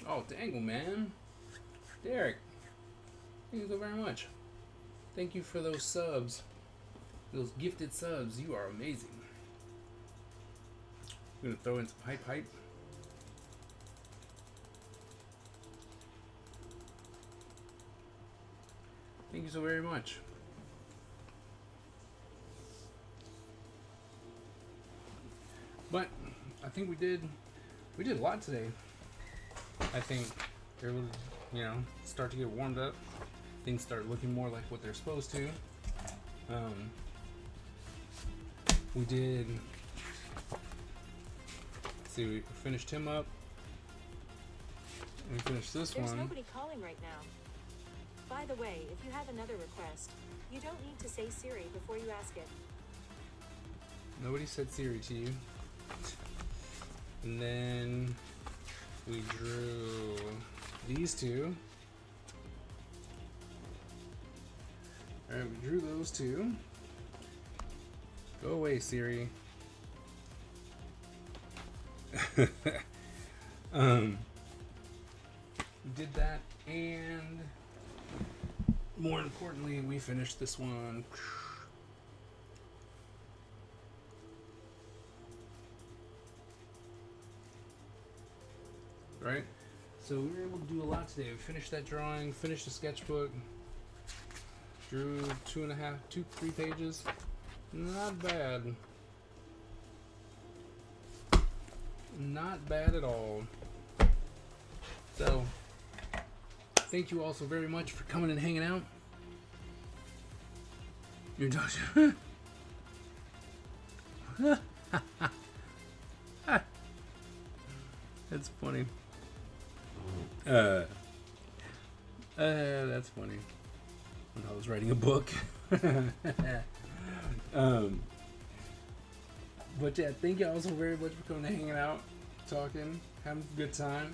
Oh, dangle, man. Derek, thank you so very much. Thank you for those subs. Those gifted subs. You are amazing. I'm gonna throw in some hype. Thank you so very much. But I think we did a lot today. I think they're, start to get warmed up. Things start looking more like what they're supposed to. We did. Let's see, we finished him up. We finished this There's one. nobody calling right now. By the way, if you have another request, you don't need to say Siri before you ask it. Nobody said Siri to you. And then we drew these two. Alright, we drew those two. Go away, Siri. We did that, and more importantly, we finished this one. Right? So we were able to do a lot today. We finished that drawing, finished the sketchbook, drew 3 pages. Not bad. Not bad at all. So, thank you all so very much for coming and hanging out. You're Josh. That's funny. That's funny. When I was writing a book. But yeah, thank you all so very much for coming and hanging out, talking, having a good time.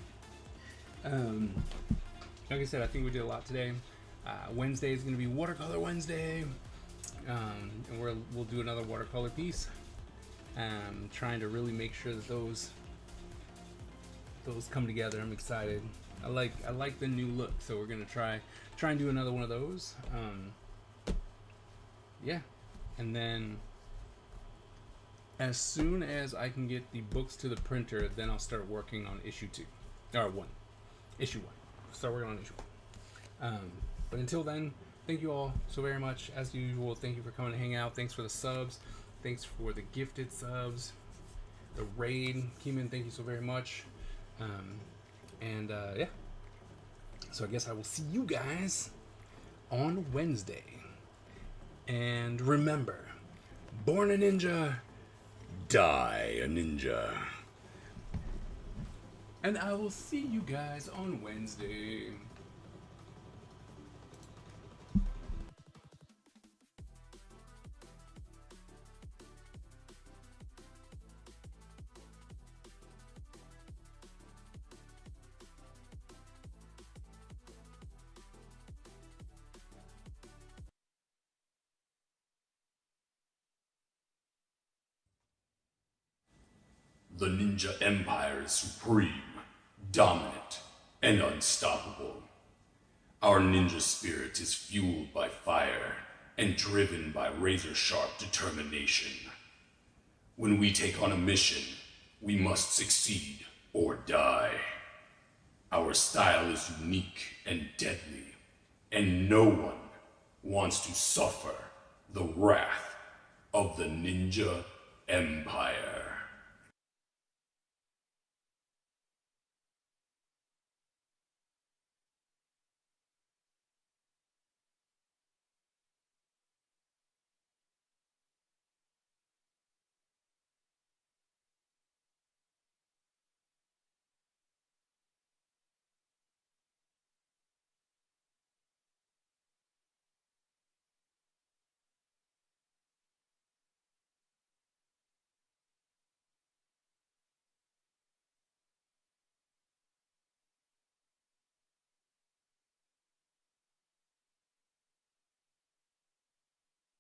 Like I said, I think we did a lot today. Wednesday is going to be Watercolor Wednesday, and we'll do another watercolor piece. Trying to really make sure that those come together. I'm excited. I like the new look, so we're gonna try and do another one of those. Yeah, and then as soon as I can get the books to the printer, then I'll start working on issue 1. Start working on issue 1. But until then, thank you all so very much. As usual, thank you for coming to hang out. Thanks for the subs. Thanks for the gifted subs. The raid. Keeman, thank you so very much. Yeah. So I guess I will see you guys on Wednesday. And remember, born a ninja, die a ninja. And I will see you guys on Wednesday. The Ninja Empire is supreme, dominant, and unstoppable. Our ninja spirit is fueled by fire and driven by razor-sharp determination. When we take on a mission, we must succeed or die. Our style is unique and deadly, and no one wants to suffer the wrath of the Ninja Empire.